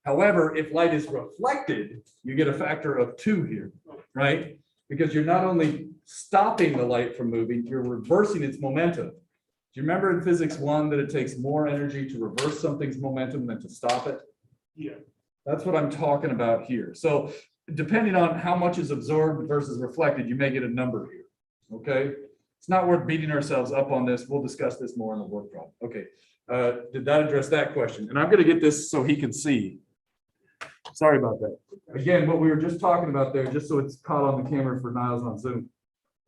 However, if light is reflected, you get a factor of 2 here, right? Because you're not only stopping the light from moving, you're reversing its momentum. Do you remember in physics 1 that it takes more energy to reverse something's momentum than to stop it? Yeah. That's what I'm talking about here. So depending on how much is absorbed versus reflected, you may get a number here, okay? It's not worth beating ourselves up on this. We'll discuss this more in the work problem. Okay, did that address that question? And I'm gonna get this so he can see. Sorry about that. Again, what we were just talking about there, just so it's caught on the camera for Niles on Zoom.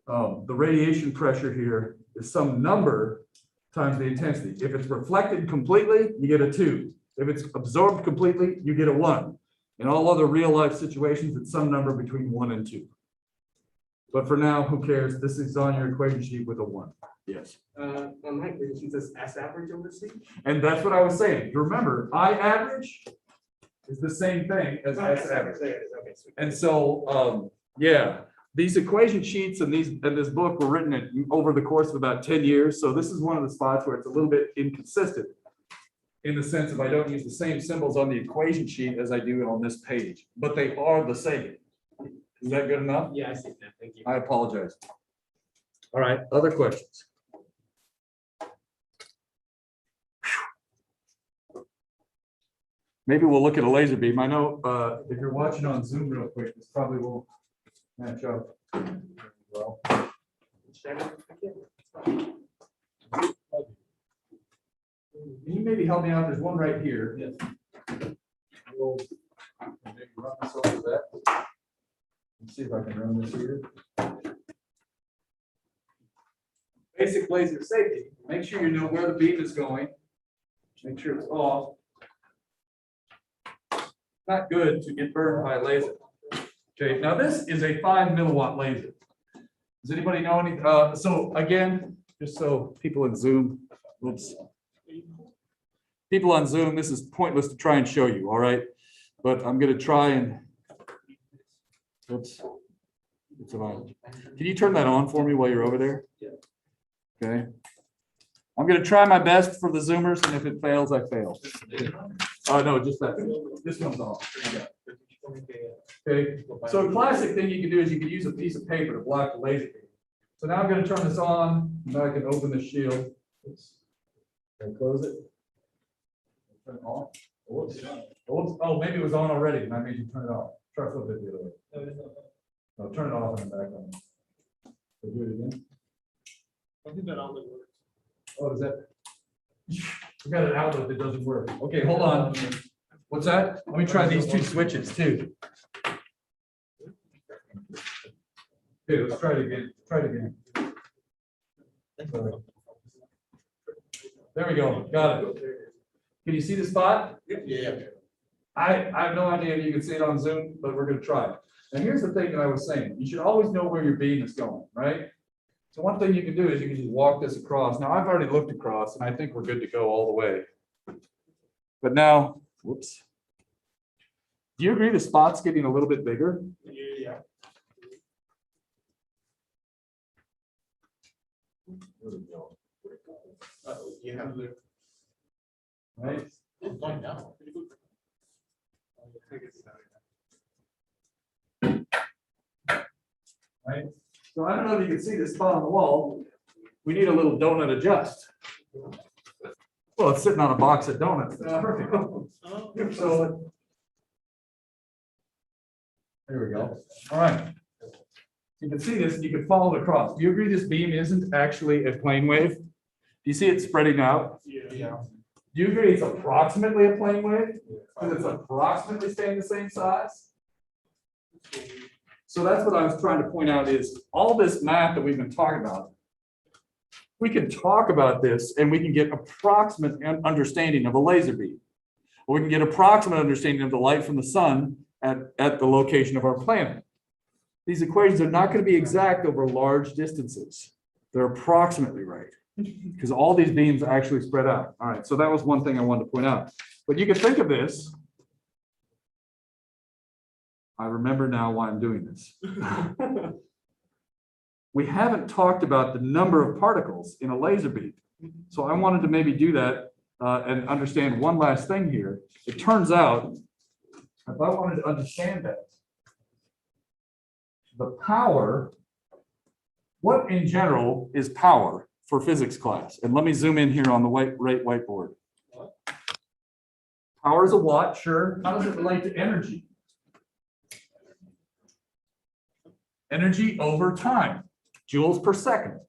The radiation pressure here is some number times the intensity. If it's reflected completely, you get a 2. If it's absorbed completely, you get a 1. In all other real life situations, it's some number between 1 and 2. But for now, who cares? This is on your equation sheet with a 1. Yes. On my equation sheet says S average over C. And that's what I was saying. Remember, I average is the same thing as S average. Okay, sweet. And so, yeah, these equation sheets and this book were written over the course of about 10 years. So this is one of the spots where it's a little bit inconsistent in the sense of I don't use the same symbols on the equation sheet as I do on this page, but they are the same. Is that good enough? Yeah, I see that. Thank you. I apologize. All right, other questions? Maybe we'll look at a laser beam. I know if you're watching on Zoom real quick, this probably won't match up well. Can you maybe help me out? There's one right here. Yes. We'll maybe run this over that. Let's see if I can run this here. Basic laser safety. Make sure you know where the beam is going. Make sure it's off. Not good to get burned by a laser. Okay, now this is a 5 milliwatt laser. Does anybody know any? So again, just so people in Zoom, oops. People on Zoom, this is pointless to try and show you, all right? But I'm going to try and, oops. Can you turn that on for me while you're over there? Okay. I'm going to try my best for the Zoomers, and if it fails, I fail. No, just that. This one's off. Okay. So a classic thing you can do is you can use a piece of paper to block the laser beam. So now I'm going to turn this on. Now I can open the shield. Oops. Can I close it? Turn it off. Whoops. Whoops. Oh, maybe it was on already, and I made you turn it off. Try flip it the other way. No, turn it off and back on. So do it again. I think that outlet works. Oh, is that? We got an outlet that doesn't work. Okay, hold on. What's that? Let me try these 2 switches too. Okay, let's try it again. Try it again. There we go. Got it. Can you see the spot? Yeah. I have no idea if you can see it on Zoom, but we're going to try it. And here's the thing that I was saying. You should always know where your beam is going, right? So one thing you can do is you can just walk this across. Now I've already looked across and I think we're good to go all the way. But now, whoops. Do you agree the spot's getting a little bit bigger? Yeah. There we go. You have the. right? It's going down. Right? So I don't know if you can see this spot on the wall. We need a little donut adjust. Well, it's sitting on a box of donuts. That's perfect. So there we go. All right. You can see this, you can follow it across. Do you agree this beam isn't actually a plane wave? Do you see it spreading out? Yeah. Do you agree it's approximately a plane wave? Because it's approximately staying the same size? So that's what I was trying to point out is all this math that we've been talking about. We can talk about this and we can get approximate understanding of a laser beam. Or we can get approximate understanding of the light from the sun at the location of our planet. These equations are not going to be exact over large distances. They're approximately right. Because all these beams actually spread out. All right, so that was one thing I wanted to point out. But you can think of this. I remember now why I'm doing this. We haven't talked about the number of particles in a laser beam. So I wanted to maybe do that and understand one last thing here. It turns out, if I wanted to understand that, the power, what in general is power for physics class? And let me zoom in here on the whiteboard. Power is a watt, sure. How does it relate to energy? Energy over time, joules per second.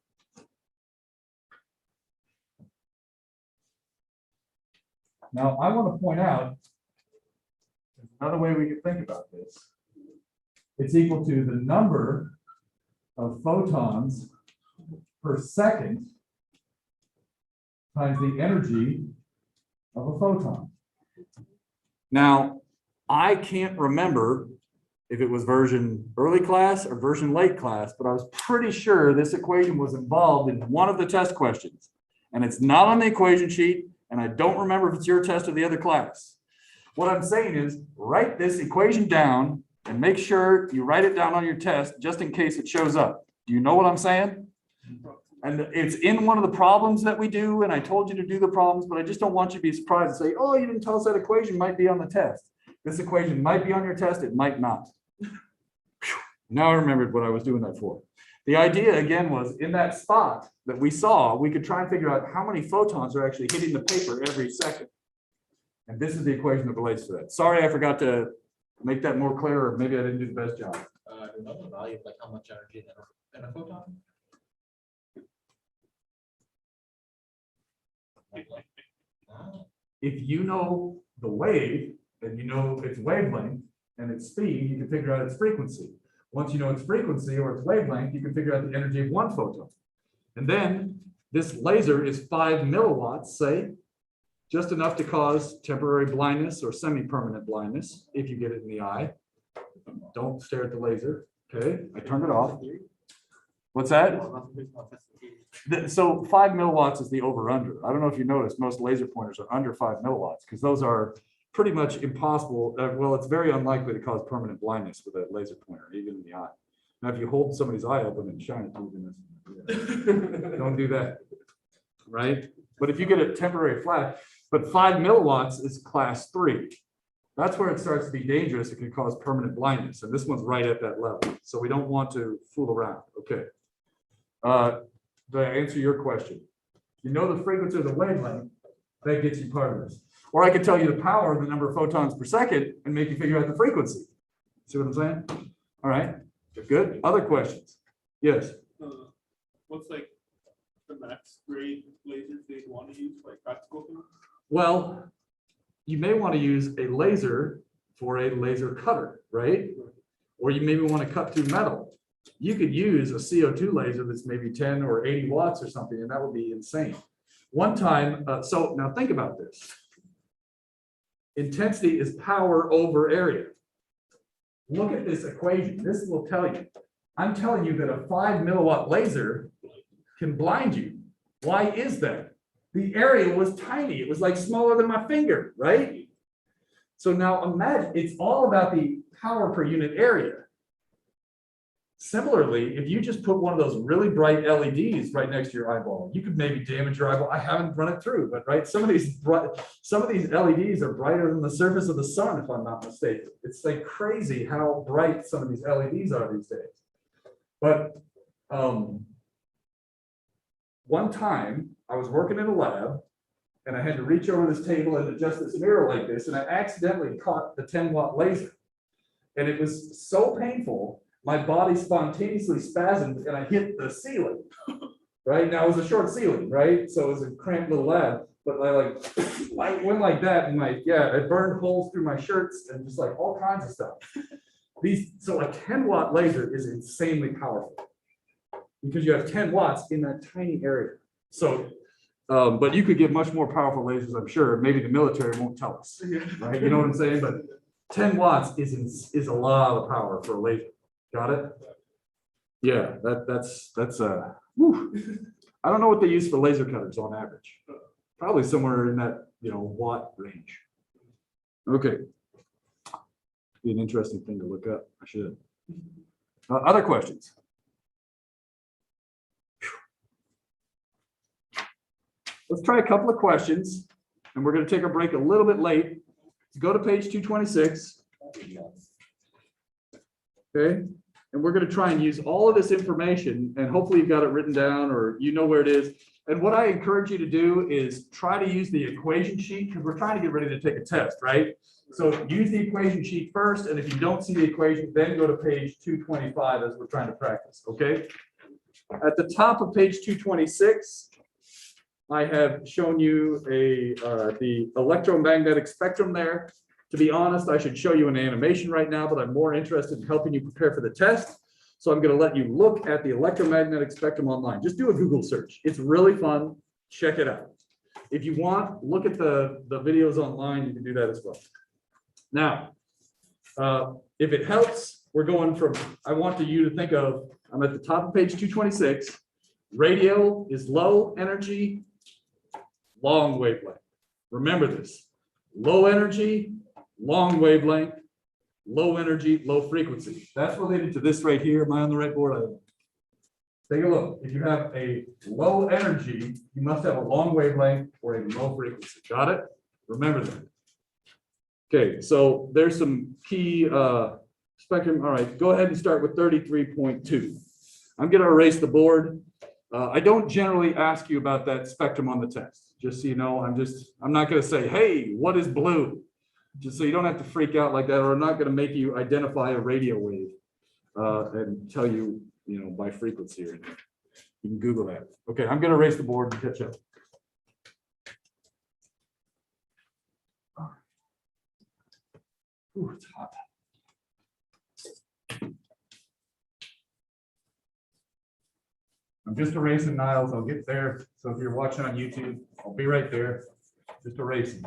Now, I want to point out another way we can think about this. It's equal to the number of photons per second times the energy of a photon. Now, I can't remember if it was version early class or version late class, but I was pretty sure this equation was involved in one of the test questions. And it's not on the equation sheet, and I don't remember if it's your test or the other class. What I'm saying is write this equation down and make sure you write it down on your test just in case it shows up. Do you know what I'm saying? And it's in one of the problems that we do, and I told you to do the problems, but I just don't want you to be surprised and say, oh, you didn't tell us that equation might be on the test. This equation might be on your test, it might not. Now I remembered what I was doing that for. The idea again was in that spot that we saw, we could try and figure out how many photons are actually hitting the paper every second. And this is the equation that relates to that. Sorry, I forgot to make that more clear, or maybe I didn't do the best job. Do you know the value of like how much energy in a photon? If you know the wave, then you know its wavelength and its speed, you can figure out its frequency. Once you know its frequency or its wavelength, you can figure out the energy of one photon. And then this laser is 5 milliwatts, say, just enough to cause temporary blindness or semi-permanent blindness if you get it in the eye. Don't stare at the laser. Okay, I turned it off. What's that? So 5 milliwatts is the over-under. I don't know if you noticed, most laser pointers are under 5 milliwatts because those are pretty much impossible. Well, it's very unlikely to cause permanent blindness with a laser pointer, even in the eye. Now, if you hold somebody's eye open and shine it through them, don't do that, right? But if you get a temporary flash, but 5 milliwatts is class 3. That's where it starts to be dangerous. It can cause permanent blindness. And this one's right at that level. So we don't want to fool around. Okay. To answer your question, you know the frequency of the wavelength, that gets you part of this. Or I could tell you the power of the number of photons per second and make you figure out the frequency. See what I'm saying? All right. Good. Other questions? Yes. What's like the max grade lasers they want to use, like practical things? Well, you may want to use a laser for a laser cutter, right? Or you maybe want to cut through metal. You could use a CO2 laser that's maybe 10 or 80 watts or something, and that would be insane. One time, so now think about this. Intensity is power over area. Look at this equation. This will tell you. I'm telling you that a 5 milliwatt laser can blind you. Why is that? The area was tiny. It was like smaller than my finger, right? So now imagine, it's all about the power per unit area. Similarly, if you just put one of those really bright LEDs right next to your eyeball, you could maybe damage your eyeball. I haven't run it through, but right, some of these LEDs are brighter than the surface of the sun, if I'm not mistaken. It's like crazy how bright some of these LEDs are these days. But one time I was working in a lab and I had to reach over this table and adjust this mirror like this, and I accidentally caught the 10-watt laser. And it was so painful, my body spontaneously spasmed and I hit the ceiling. Right now it was a short ceiling, right? So it was a cramped little lab, but I went like that, and it burned holes through my shirts and just like all kinds of stuff. So a 10-watt laser is insanely powerful because you have 10 watts in that tiny area. So, but you could get much more powerful lasers, I'm sure. Maybe the military won't tell us, right? You know what I'm saying? But 10 watts is a lot of power for a laser. Got it? Yeah, that's whew. I don't know what they use for laser cutters on average. Probably somewhere in that watt range. Okay. Be an interesting thing to look up. I should. Other questions? Let's try a couple of questions, and we're going to take a break a little bit late. Go to page 226. Okay. And we're going to try and use all of this information, and hopefully you've got it written down or you know where it is. And what I encourage you to do is try to use the equation sheet, because we're trying to get ready to take a test, right? So use the equation sheet first, and if you don't see the equation, then go to page 225 as we're trying to practice, okay? At the top of page 226, I have shown you the electromagnetic spectrum there. To be honest, I should show you an animation right now, but I'm more interested in helping you prepare for the test. So I'm going to let you look at the electromagnetic spectrum online. Just do a Google search. It's really fun. Check it out. If you want, look at the videos online. You can do that as well. Now, if it helps, we're going from, I want you to think of, I'm at the top of page 226. Radio is low energy, long wavelength. Remember this, low energy, long wavelength, low energy, low frequency. That's related to this right here. Am I on the right board? Take a look. If you have a low energy, you must have a long wavelength or a low frequency. Got it? Remember that. Okay, so there's some key spectrum. All right, go ahead and start with 33.2. I'm going to erase the board. I don't generally ask you about that spectrum on the test. Just so you know, I'm not going to say, hey, what is blue? Just so you don't have to freak out like that, or I'm not going to make you identify a radio wave and tell you, by frequency or anything. You can Google that. Okay, I'm going to erase the board and catch up. Ooh, it's hot. I'm just erasing, Niles. I'll get there. So if you're watching on YouTube, I'll be right there. Just erasing.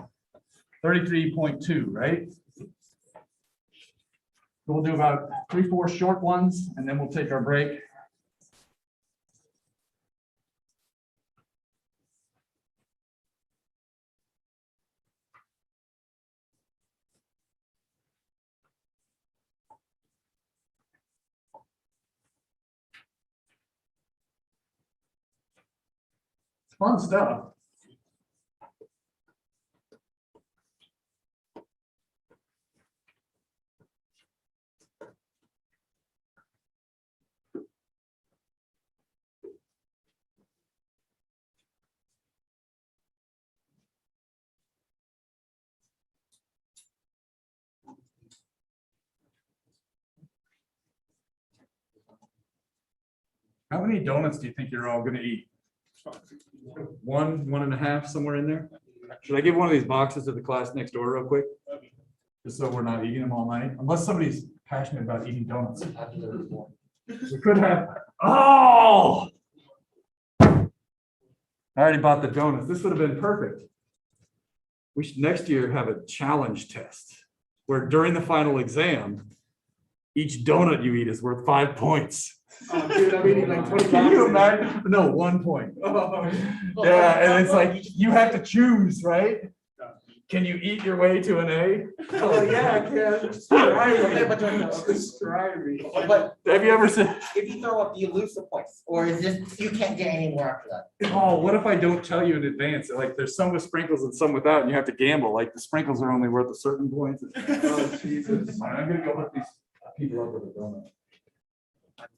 33.2, right? We'll do about 3-4 short ones, and then we'll take our break. It's fun stuff. How many donuts do you think you're all going to eat? 1, 1.5, somewhere in there. Should I give one of these boxes to the class next door real quick? Just so we're not eating them all night, unless somebody's passionate about eating donuts. We could have, oh! I already bought the donuts. This would have been perfect. We should next year have a challenge test where during the final exam, each donut you eat is worth 5 points. Oh, dude, I'm eating like 20 Can you boxes. imagine? No, 1 point. Oh, Yeah, and it's like you have to choose, right? Can you eat your way to an A? Oh, yeah, I can. But Have you ever said, if you throw up, do you lose the points? Or is this, you can't get any more after that? oh, what if I don't tell you in advance? Like, there's some with sprinkles and some without, and you have to gamble, like the sprinkles are only worth a certain point. Oh, Jesus. Fine, I'm gonna go with these people up with a donut.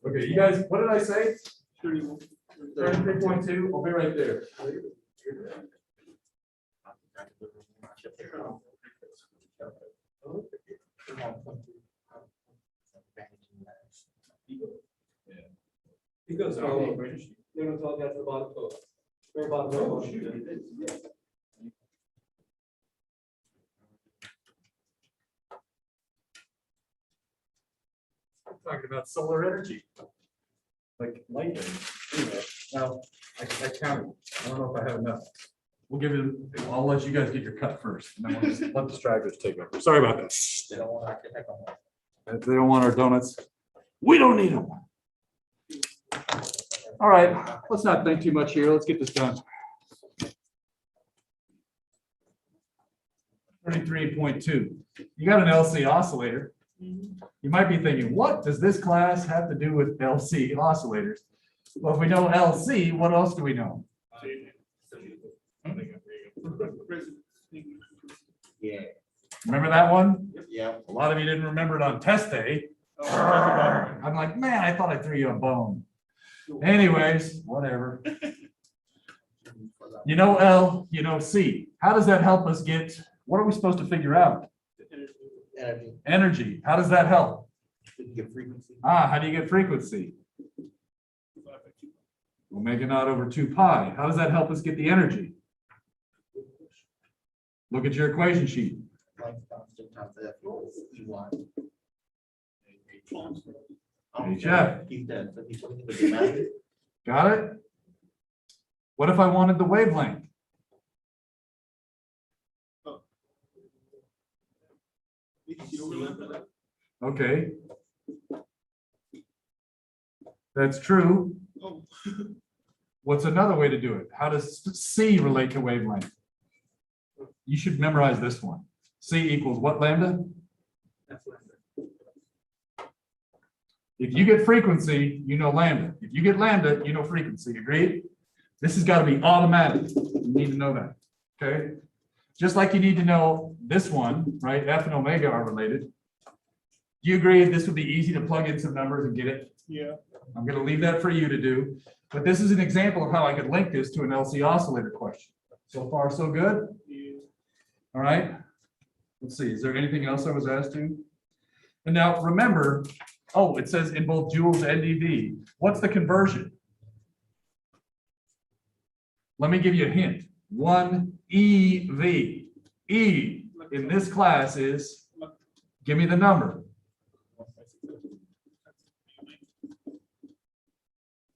Okay, you guys, what did I say? 33.2, I'll be right there. He goes, oh, they're gonna talk at the bottom. Very bottom. Oh, shoot. Talking about solar energy. Like light energy. Anyway, now, I counted. I don't know if I have enough. We'll give it, I'll let you guys get your cut first, and then we'll just let the stragglers take over. Sorry about that. They don't want to pick on that. If they don't want our donuts, we don't need them. All right, let's not think too much here. Let's get this done. 33.2. You got an LC oscillator. You might be thinking, what does this class have to do with LC oscillators? Well, if we know LC, what else do we know? Yeah. Remember that one? Yeah. A lot of you didn't remember it on test day. I'm like, man, I thought I threw you a bone. Anyways, whatever. You know L, you know C. How does that help us get, what are we supposed to figure out? Energy. Energy. How does that help? You get frequency. How do you get frequency? Omega naught over 2 pi. How does that help us get the energy? Look at your equation sheet. Like constant times F equals E1. HF. He's dead. So he's looking at the dramatic. Got it? What if I wanted the wavelength? Okay. That's true. What's another way to do it? How does C relate to wavelength? You should memorize this one. C equals what lambda? If you get frequency, you know lambda. If you get lambda, you know frequency. Agreed? This has got to be automatic. You need to know that. Okay? Just like you need to know this one, right? F and omega are related. Do you agree this would be easy to plug in some numbers and get it? Yeah. I'm going to leave that for you to do. But this is an example of how I could link this to an LC oscillator question. So far, so good? All right. Let's see. Is there anything else I was asked to? And now remember, oh, it says in both joules and eV. What's the conversion? Let me give you a hint. 1 eV. E in this class is, give me the number.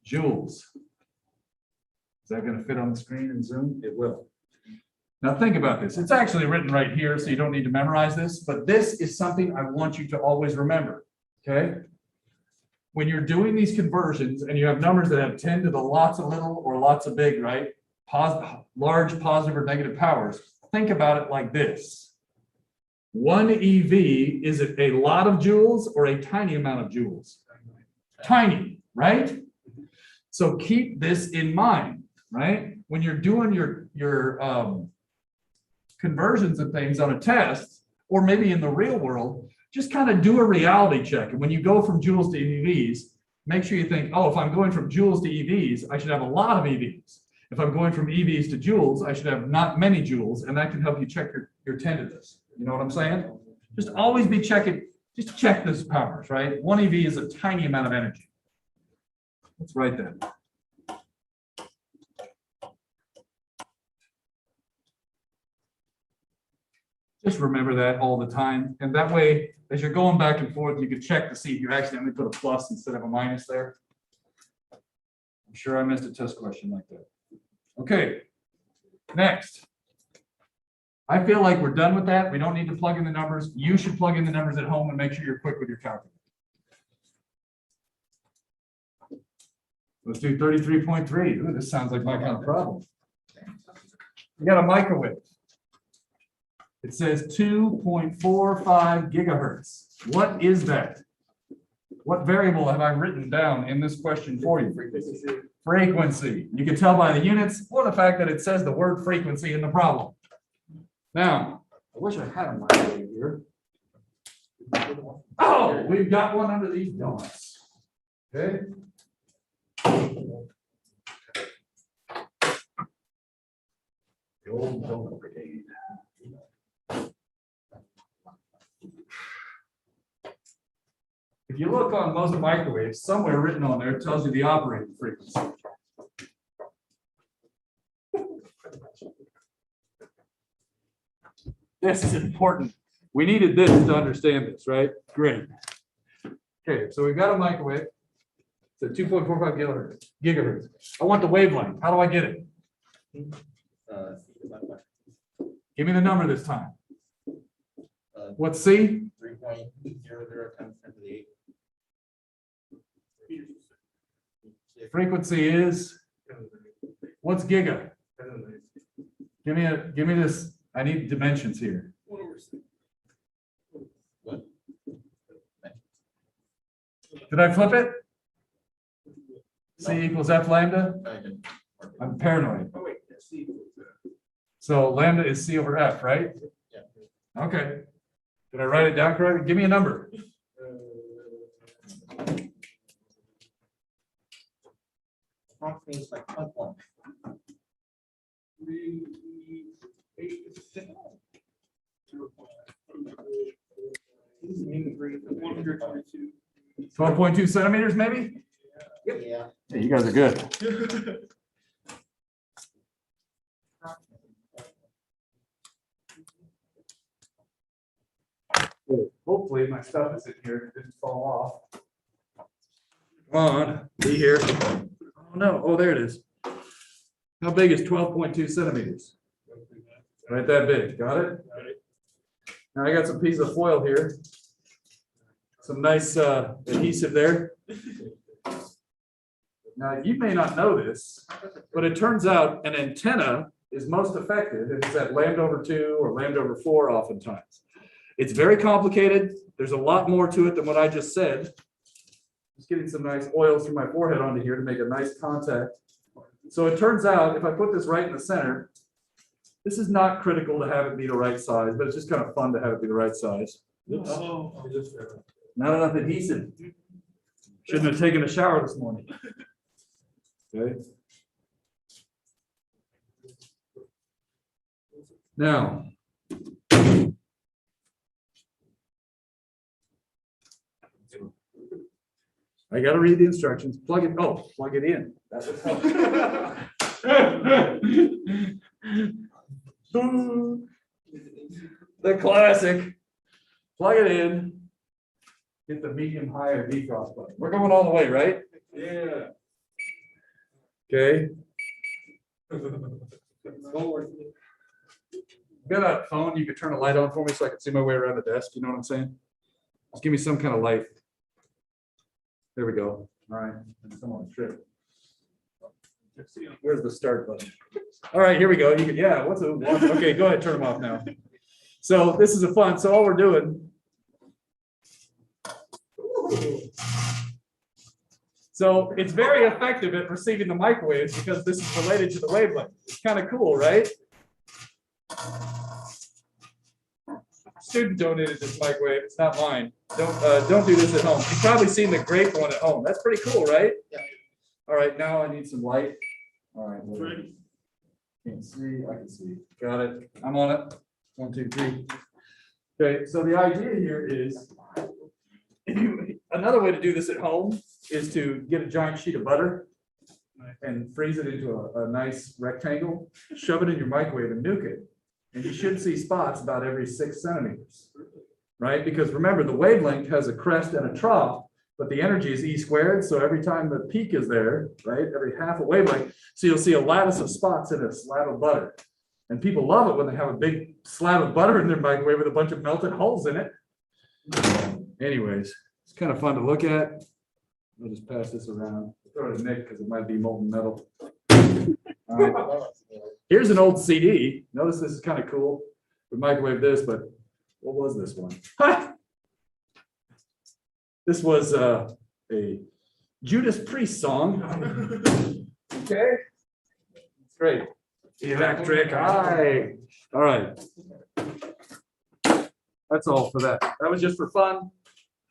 Joules. Is that going to fit on the screen in Zoom? It will. Now think about this. It's actually written right here, so you don't need to memorize this, but this is something I want you to always remember, okay? When you're doing these conversions and you have numbers that have 10 to the lots of little or lots of big, right? Large positive or negative powers, think about it like this. 1 EV, is it a lot of joules or a tiny amount of joules? Tiny, right? So keep this in mind, right? When you're doing your conversions and things on a test, or maybe in the real world, just kind of do a reality check. And when you go from joules to EVs, make sure you think, oh, if I'm going from joules to EVs, I should have a lot of EVs. If I'm going from EVs to joules, I should have not many joules, and that can help you check your tenderness. You know what I'm saying? Just always be checking, just check those powers, right? 1 EV is a tiny amount of energy. Let's write that. Just remember that all the time. And that way, as you're going back and forth, you can check to see if you accidentally put a plus instead of a minus there. I'm sure I missed a test question like that. Okay, next. I feel like we're done with that. We don't need to plug in the numbers. You should plug in the numbers at home and make sure you're quick with your calculator. Let's do 33.3. Ooh, this sounds like my kind of problem. You got a microwave. It says 2.45 gigahertz. What is that? What variable have I written down in this question for you? Frequency. You can tell by the units or the fact that it says the word frequency in the problem. Now, I wish I had a microwave here. Oh, we've got one under these donuts. Okay. The old donut brigade. If you look on most microwaves, somewhere written on there, it tells you the operating frequency. This is important. We needed this to understand this, right? Great. Okay, so we've got a microwave. It's at 2.45 gigahertz. I want the wavelength. How do I get it? Give me the number this time. What's C? 3.00 times 10 to the 8. Frequency is, what's giga? Give me this. I need dimensions here. What? Did I flip it? C equals F lambda? I'm paranoid. Oh, wait, C. So lambda is C over F, right? Yeah. Okay. Did I write it down correctly? Give me a number. Approximately like 1. $122. 12.2 centimeters, maybe? Yeah. Hey, you guys are good. Hopefully my stuff is in here. It didn't fall off. Come on, be here. Oh no, oh, there it is. How big is 12.2 centimeters? Right that big, got it? Now I got some piece of foil here. Some nice adhesive there. Now you may not know this, but it turns out an antenna is most effective if it's at lambda over 2 or lambda over 4 oftentimes. It's very complicated. There's a lot more to it than what I just said. Just getting some nice oils from my forehead onto here to make a nice contact. So it turns out if I put this right in the center, this is not critical to have it be the right size, but it's just kind of fun to have it be the right size. Oh, Not enough adhesive. Shouldn't have taken a shower this morning. Okay. Now, I got to read the instructions. Plug it. Oh, plug it in. That's what's the classic. Plug it in. Hit the medium, high, or defrost button. We're going all the way, right? yeah. Okay. Got a phone, you could turn a light on for me so I can see my way around the desk. You know what I'm saying? Just give me some kind of light. There we go. All right. Come on, trip. Where's the start button? All right, here we go. You can, yeah, what's it? Okay, go ahead, turn them off now. So this is a fun. So all we're doing. So it's very effective at receiving the microwaves because this is related to the wavelength. It's kind of cool, right? Student donated this microwave. It's not mine. Don't do this at home. You've probably seen the grape one at home. That's pretty cool, right? Yeah. All right, now I need some light. All right. Ready? Can't see. I can see. Got it. I'm on it. 1, 2, 3. Okay. So the idea here is, another way to do this at home is to get a giant sheet of butter and freeze it into a nice rectangle, shove it in your microwave and nuke it. And you should see spots about every 6 centimeters, right? Because remember, the wavelength has a crest and a trough, but the energy is E squared. So every time the peak is there, right, every half a wavelength, so you'll see a lattice of spots in a slab of butter. And people love it when they have a big slab of butter in their microwave with a bunch of melted holes in it. Anyways, it's kind of fun to look at. I'll just pass this around. Throw it to Nick because it might be molten metal. All right. Here's an old CD. Notice this is kind of cool. we microwave this, but what was this one? Ha! This was a Judas Priest song. Okay. Great. Electric eye. All right. That's all for that. That was just for fun.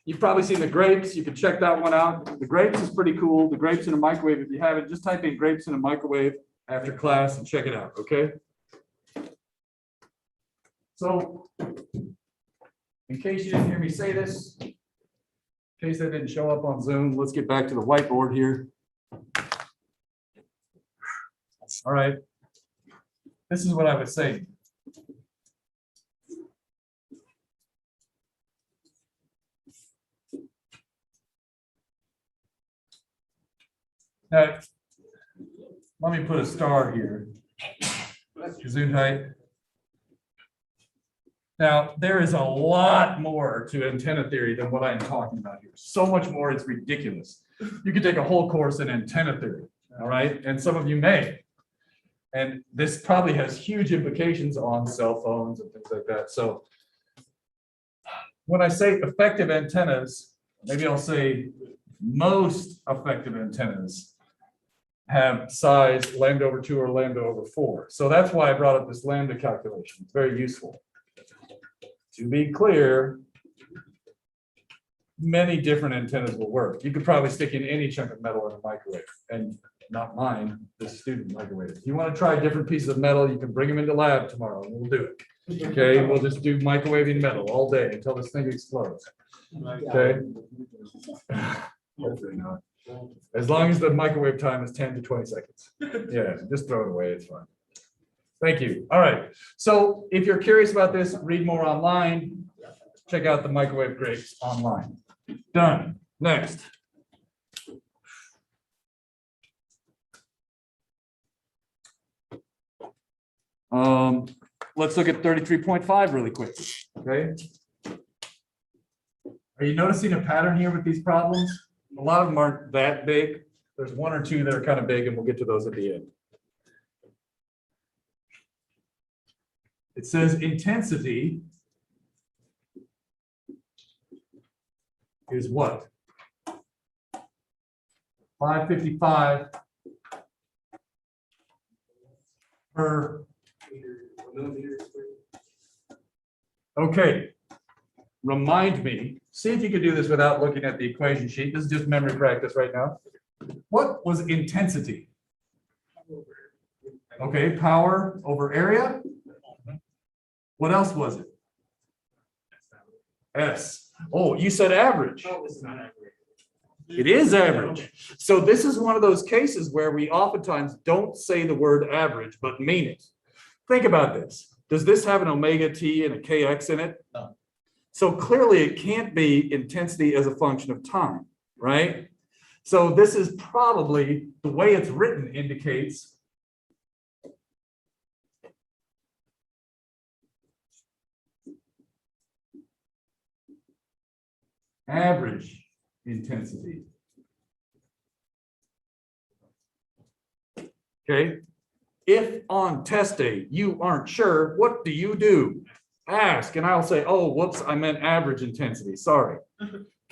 You've probably seen the grapes. You can check that one out. The grapes is pretty cool. The grapes in a microwave. If you haven't, just type in grapes in a microwave after class and check it out. Okay. So, in case you didn't hear me say this, in case that didn't show up on Zoom, let's get back to the whiteboard here. All right. This is what I was saying. Now, let me put a star here. Gesundheit. Now, there is a lot more to antenna theory than what I'm talking about here. So much more, it's ridiculous. You could take a whole course in antenna theory, all right? And some of you may. And this probably has huge implications on cell phones and things like that. So when I say effective antennas, maybe I'll say most effective antennas have size lambda over 2 or lambda over 4. So that's why I brought up this lambda calculation. It's very useful. To be clear, many different antennas will work. You could probably stick in any chunk of metal in a microwave, and not mine, the student microwave. If you want to try different pieces of metal, you can bring them into lab tomorrow and we'll do it. Okay, we'll just do microwaving metal all day until this thing explodes. Okay. Hopefully not. As long as the microwave time is 10 to 20 seconds. Yeah, just throw it away, it's fine. Thank you. All right. So if you're curious about this, read more online. Check out the microwave grapes online. Done. Next. Let's look at 33.5 really quick. Okay. Are you noticing a pattern here with these problems? A lot of them aren't that big. There's one or two that are kind of big, and we'll get to those at the end. It says intensity is what? 555 per. Okay. Remind me, see if you could do this without looking at the equation sheet. This is just memory practice right now. What was intensity? Okay, power over area. What else was it? S. Oh, you said average. It is average. So this is one of those cases where we oftentimes don't say the word average, but mean it. Think about this. Does this have an omega t and a kx in it? No. So clearly it can't be intensity as a function of time, right? So this is probably, the way it's written indicates average intensity. Okay. If on test day you aren't sure, what do? Ask, and I'll say, oh, whoops, I meant average intensity. Sorry.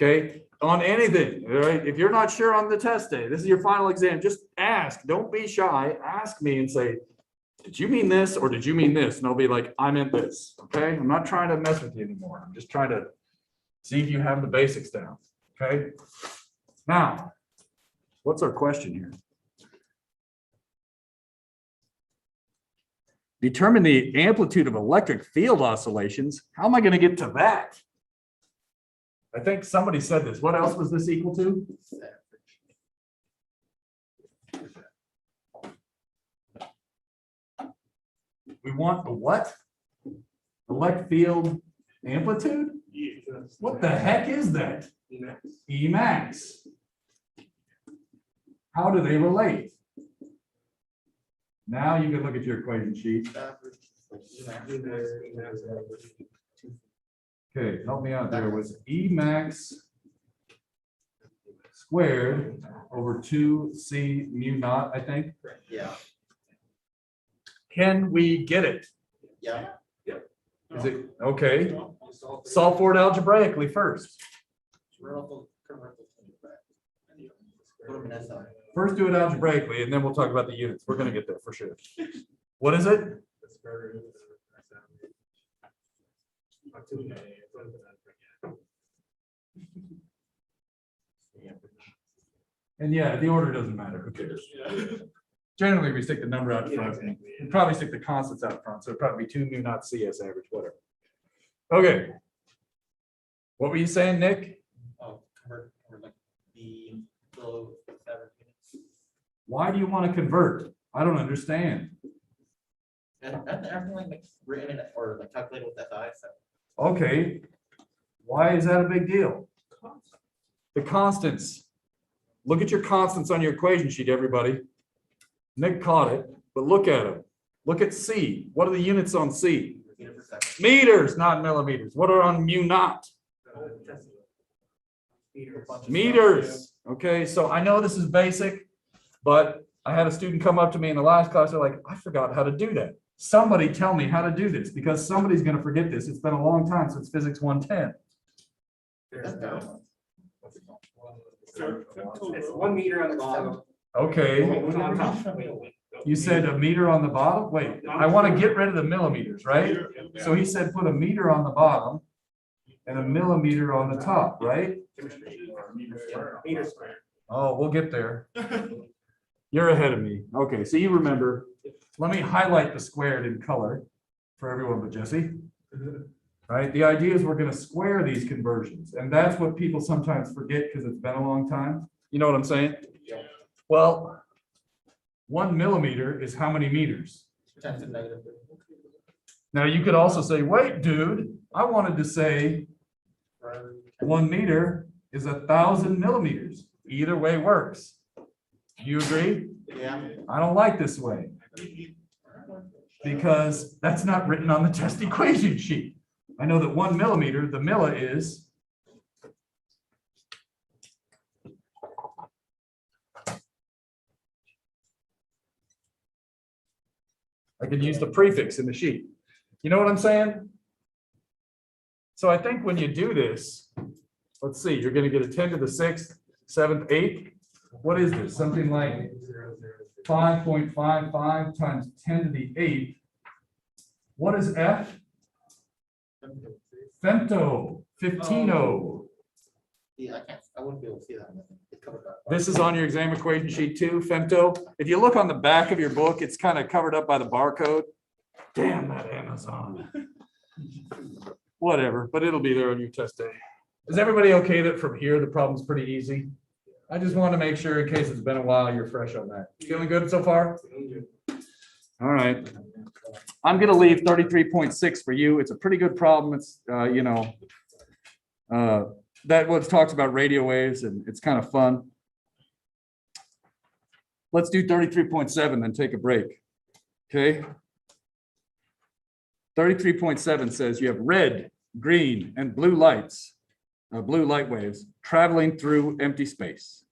Okay. On anything, all right? If you're not sure on the test day, this is your final exam, just ask. Don't be shy. Ask me and say, did you mean this or did you mean this? And I'll be like, I meant this. Okay. I'm not trying to mess with you anymore. I'm just trying to see if you have the basics down. Okay. Now, what's our question here? Determine the amplitude of electric field oscillations. How am I going to get to that? I think somebody said this. What else was this equal to? We want the what? Electric field amplitude? What the heck is that? Emax. How do they relate? Now you can look at your equation sheet. Okay, help me out there. Was Emax squared over 2c mu naught, I think? Yeah. Can we get it? Yeah. Is it, okay, solve for it algebraically first. Put them in SI. First do it algebraically, and then we'll talk about the units. We're gonna get there for sure. What is it? And yeah, the order doesn't matter, who cares? Generally, we stick the number out front. We probably stick the constants out front, so it'd probably be 2 mu naught CS average, whatever. Okay. What were you saying, Nick? Oh, convert like the below 7 units. Why do you want to convert? I don't understand. And everything like written in it or like calculated with SI. So Okay. Why is that a big deal? The constants. Look at your constants on your equation sheet, everybody. Nick caught it, but look at them. Look at C. What are the units on C? meter per second. Meters, not millimeters. What are on mu naught? Meters. Okay, so I know this is basic, but I had a student come up to me in the last class. They're like, I forgot how to do that. Somebody tell me how to do this because somebody's going to forget this. It's been a long time since Physics 110. It's 1 meter on the bottom. Okay, One on top. you said a meter on the bottom? Wait, I want to get rid of the millimeters, right? So he said put a meter on the bottom and a millimeter on the top, right? Meter square. Oh, we'll get there. You're ahead of me. Okay, so you remember. Let me highlight the squared in color for everyone but Jesse. Right? The idea is we're going to square these conversions. And that's what people sometimes forget because it's been a long time. You know what I'm saying? Yeah. Well, 1 millimeter is how many meters? 10 to negative. Now you could also say, wait, dude, I wanted to say 1 meter is 1,000 millimeters. Either way works. Do you agree? Yeah. I don't like this way because that's not written on the test equation sheet. I know that 1 millimeter, the milli is I could use the prefix in the sheet. You know what I'm saying? So I think when you do this, let's see, you're going to get a 10 to the 6th, 7th, 8th. What is this? Something like 5.55 times 10 to the 8th. What is F? Femto, 15. Yeah, I wouldn't be able to see that. It's covered up. This is on your exam equation sheet too, femto. If you look on the back of your book, it's kind of covered up by the barcode. Damn that Amazon. Whatever, but it'll be there on your test day. Is everybody okay that from here, the problem's pretty easy? I just want to make sure in case it's been a while, you're fresh on that. Feeling good so far? All right. I'm going to leave 33.6 for you. It's a pretty good problem. It's, that what talks about radio waves and it's kind of fun. Let's do 33.7 then take a break. Okay. 33.7 says you have red, green, and blue lights, blue light waves traveling through empty space.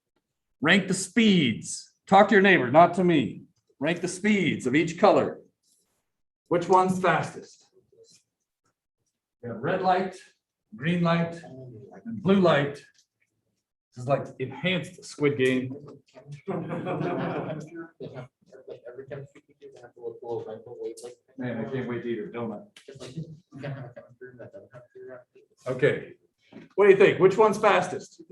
Rank the speeds. Talk to your neighbor, not to me. Rank the speeds of each color. Which one's fastest? You have red light, green light, and blue light. This is like enhanced Squid Game. Every chemistry teacher they have to look below rental wavelength. Man, I can't wait to eat a donut. Just like you can have a chemistry that doesn't have to. Okay. What do you think? Which one's fastest?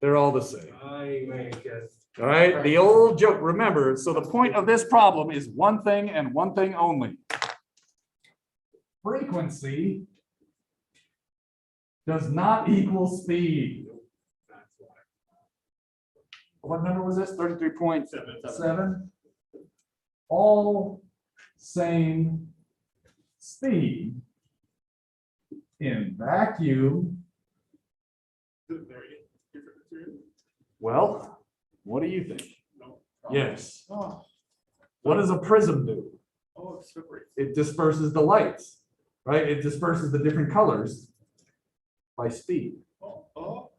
They're all the same. I may guess. All right. The old joke. Remember, so the point of this problem is one thing and one thing only. Frequency does not equal speed. What number was this? 33.7. All same speed in vacuum. Well, what do you think? No. Yes. What does a prism do? Oh, it separates. It disperses the lights, right? It disperses the different colors by speed. Oh.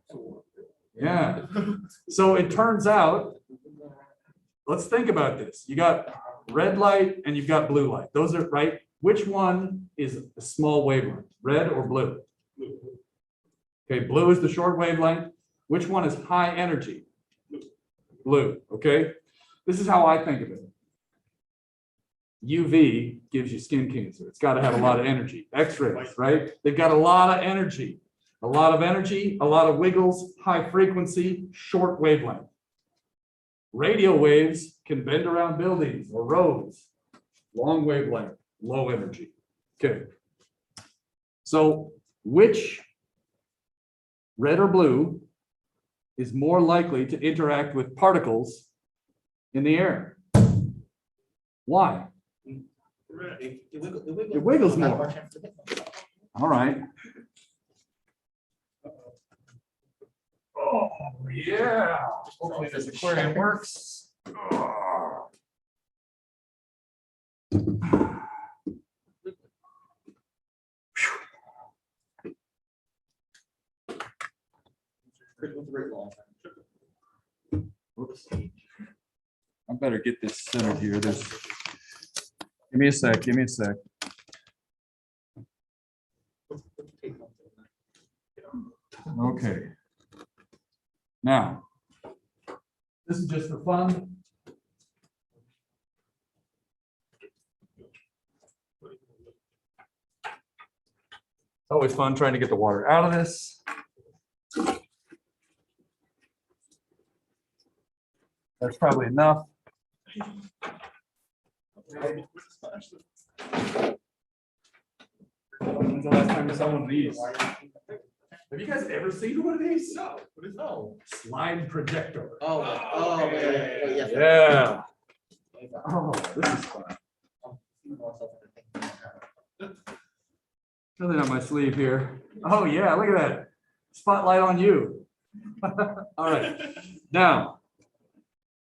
Yeah. So it turns out, let's think about this. You got red light and you've got blue light. Those are right. Which one is a small wavelength, red or blue? Okay, blue is the short wavelength. Which one is high energy? Blue, okay? This is how I think of it. UV gives you skin cancer. It's got to have a lot of energy. X-rays, right? They've got a lot of energy. A lot of energy, a lot of wiggles, high frequency, short wavelength. Radio waves can bend around buildings or roads. Long wavelength, low energy. Okay. So which, red or blue, is more likely to interact with particles in the air? Why? It wiggles more. All right. Oh, yeah. Hopefully this aquarium works. Oh. Whoops. I better get this centered here. Give me a sec, give me a sec. Okay. Now, this is just for fun. Always fun trying to get the water out of this. That's probably enough. When's the last time you saw one of these? Have you guys ever seen one of these? No. What is no? Slide projector. Oh, yeah. Yeah. Oh, this is fun. Nothing on my sleeve here. Oh yeah, look at that. Spotlight on you. All right. Now,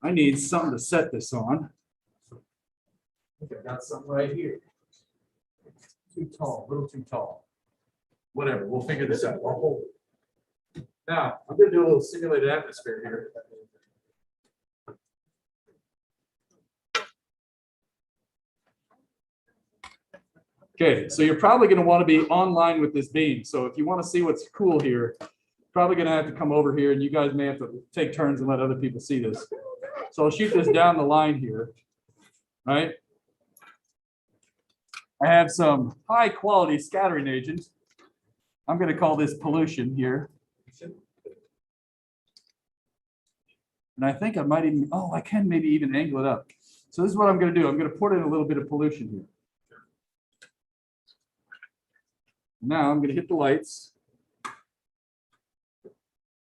I need something to set this on. I think I've got something right here. Too tall, a little too tall. Whatever, we'll figure this out. I'll hold it. Now, I'm going to do a little simulated atmosphere here. Okay, so you're probably going to want to be online with this beam. So if you want to see what's cool here, probably going to have to come over here, and you guys may have to take turns and let other people see this. So I'll shoot this down the line here, right? I have some high quality scattering agent. I'm going to call this pollution here. And I think I might even, oh, I can maybe even angle it up. So this is what I'm going to do. I'm going to put in a little bit of pollution here. Now I'm going to hit the lights.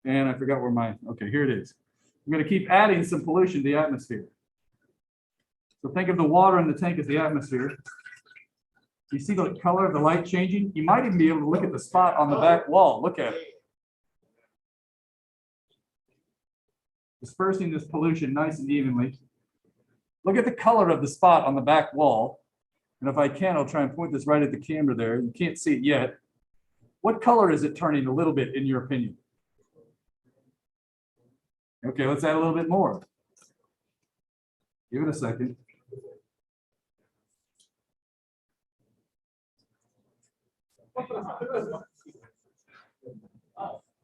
And I forgot where okay, here it is. I'm going to keep adding some pollution to the atmosphere. So think of the water in the tank as the atmosphere. You see the color of the light changing? You might even be able to look at the spot on the back wall. Look at it. Dispersing this pollution nice and evenly. Look at the color of the spot on the back wall. And if I can, I'll try and point this right at the camera there. You can't see it yet. What color is it turning a little bit, in your opinion? Okay, let's add a little bit more. Give it a second.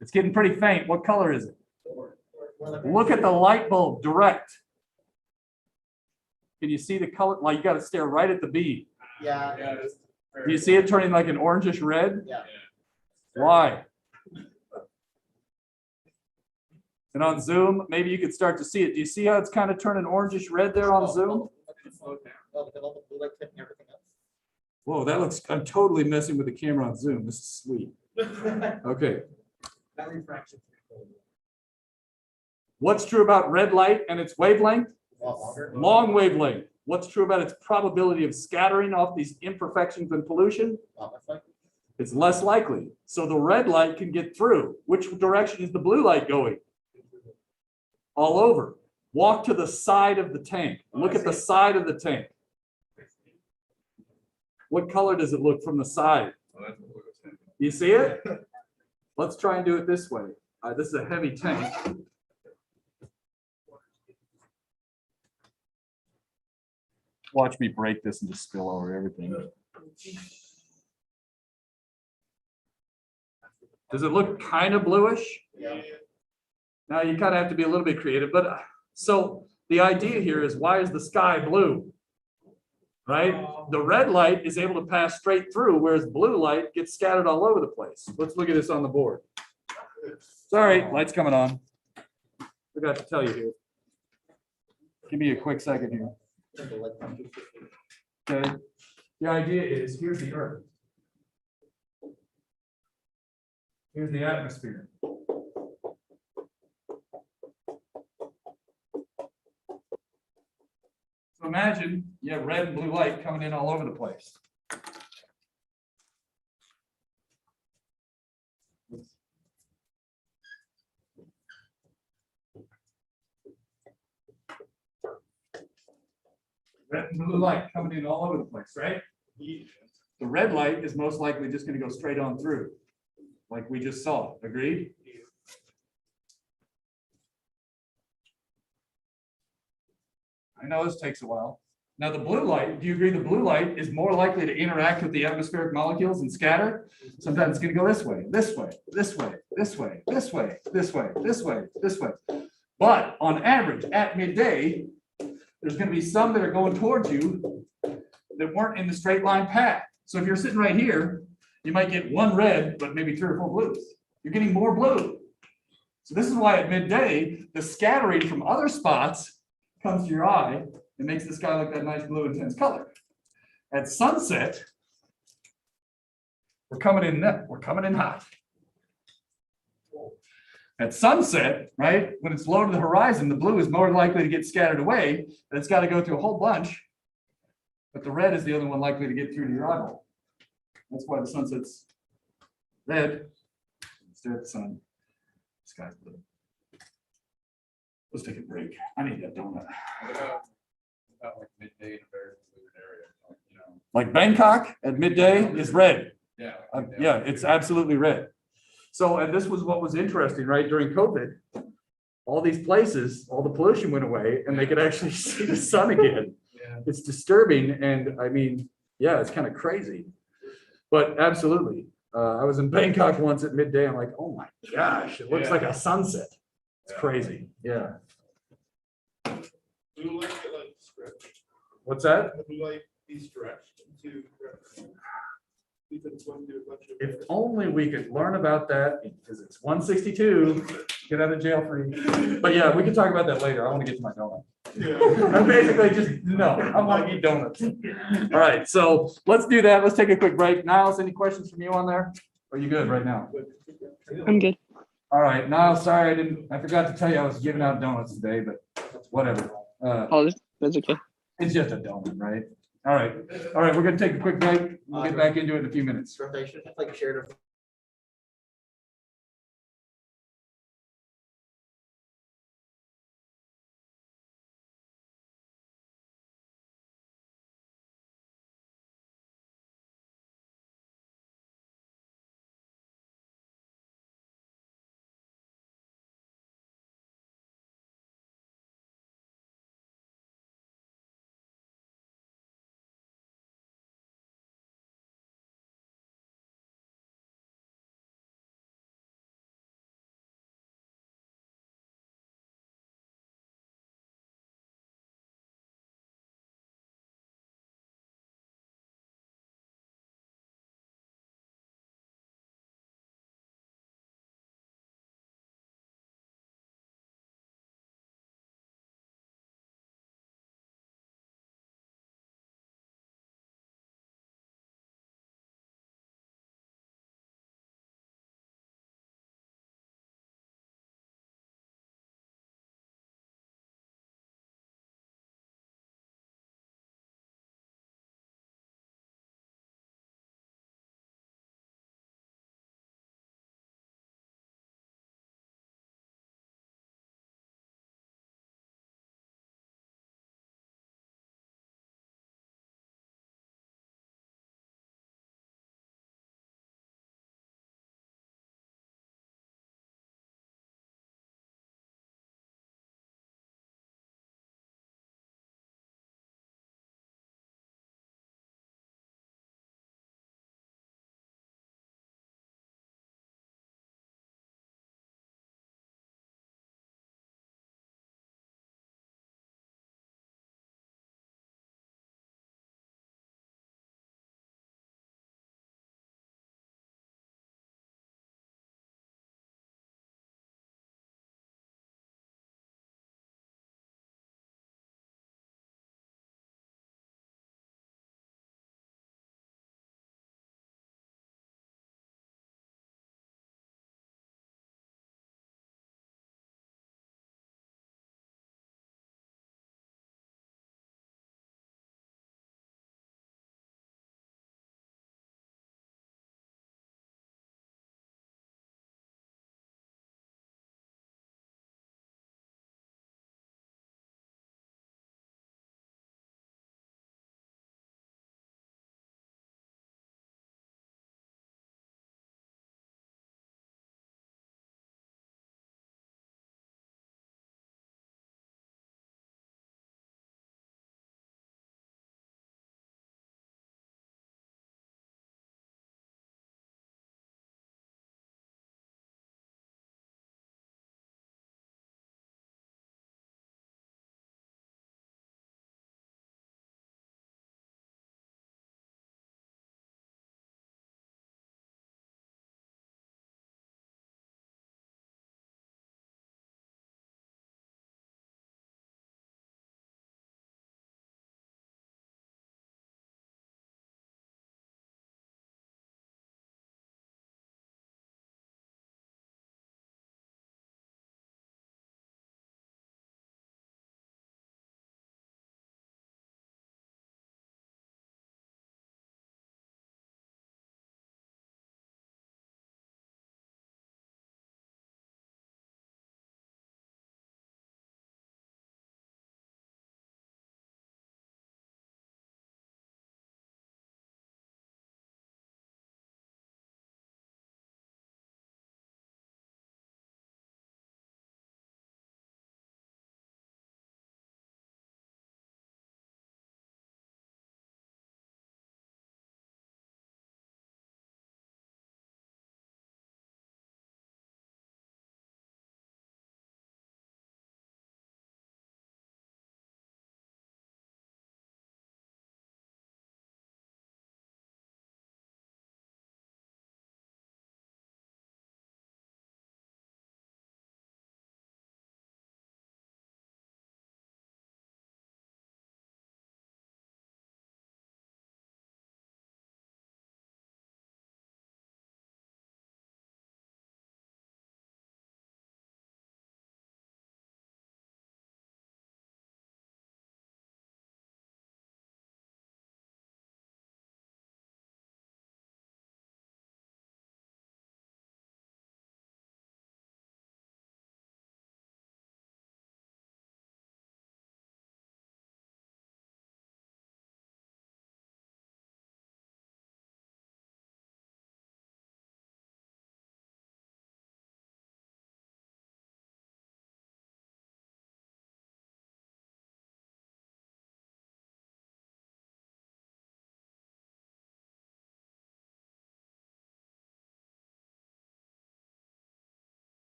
It's getting pretty faint. What color is it? Look at the light bulb direct. Can you see the color? Like, you got to stare right at the beam. Yeah. Do you see it turning like an orangish red? Yeah. Why? And on Zoom, maybe you could start to see it. Do you see how it's kind of turning orangish red there on Zoom? Whoa, that looks, I'm totally messing with the camera on Zoom. This is sweet. Okay. That refraction. What's true about red light and its wavelength? Longer. Long wavelength. What's true about its probability of scattering off these imperfections and pollution? It's less likely. So the red light can get through. Which direction is the blue light going? All over. Walk to the side of the tank. Look at the side of the tank. What color does it look from the side? You see it? Let's try and do it this way. This is a heavy tank. Watch me break this and just spill over everything. Does it look kind of bluish? Yeah. Now you kind of have to be a little bit creative, but so the idea here is, why is the sky blue? Right? The red light is able to pass straight through, whereas blue light gets scattered all over the place. Let's look at this on the board. Sorry, light's coming on. Forgot to tell you here. Give me a quick second here. Okay. The idea is, here's the Earth. Here's the atmosphere. So imagine you have red and blue light coming in all over the place. Red and blue light coming in all over the place, right? The red light is most likely just going to go straight on through, like we just saw. Agreed? I know this takes a while. Now the blue light, do you agree the blue light is more likely to interact with the atmospheric molecules and scatter? Sometimes it's going to go this way, this way, this way, this way, this way, this way, this way, this way. But on average, at midday, there's going to be some that are going towards you that weren't in the straight line path. So if you're sitting right here, you might get one red, but maybe 3 or 4 blues. You're getting more blue. So this is why at midday, the scattering from other spots comes to your eye and makes the sky look that nice blue intense color. At sunset, we're coming in hot. At sunset, right, when it's low to the horizon, the blue is more likely to get scattered away, and it's got to go through a whole bunch, but the red is the only one likely to get through to your eyeball. That's why the sunset's red. Stare at the sun. Sky's blue. Let's take a break. I need that donut. About like midday in a very fluid area, you know. Like Bangkok at midday is red. Yeah. Yeah, it's absolutely red. So, and this was what was interesting, right? During COVID, all these places, all the pollution went away and they could actually see the sun again. Yeah. It's disturbing. And I mean, yeah, it's kind of crazy, but absolutely. I was in Bangkok once at midday. I'm like, oh my gosh, it looks like a sunset. It's crazy. Yeah. Blue light get like stretched. What's that? Blue light be stretched to. If only we could learn about that in physics 162, get out of jail free. But yeah, we can talk about that later. I want to get to my donut. Yeah. I'm basically just, no, I want to eat donuts. All right, so let's do that. Let's take a quick break. Niles, any questions from you on there? Are you good right now? I'm good. All right, Niles, sorry, I forgot to tell you I was giving out donuts today, but whatever. Oh, that's okay. It's just a donut, right? All right, we're gonna take a quick break. We'll get back into it in a few minutes. Rotation, like shared.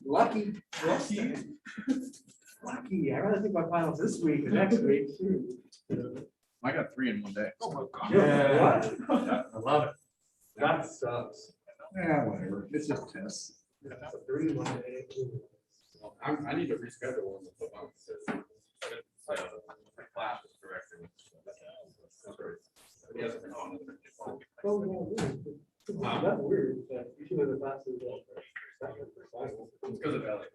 Lucky. Lucky. I'd rather take my finals this week or next week. I got 3 in one day. Oh my God. Yeah. What? I love it. That sucks. Yeah, whatever. It's just tests. That's a 3-1 day. I need to reschedule one with the phone. Class is directed. He hasn't been on. Oh, no, no. That's weird. You should have the classes. Second for final. It's because of LED.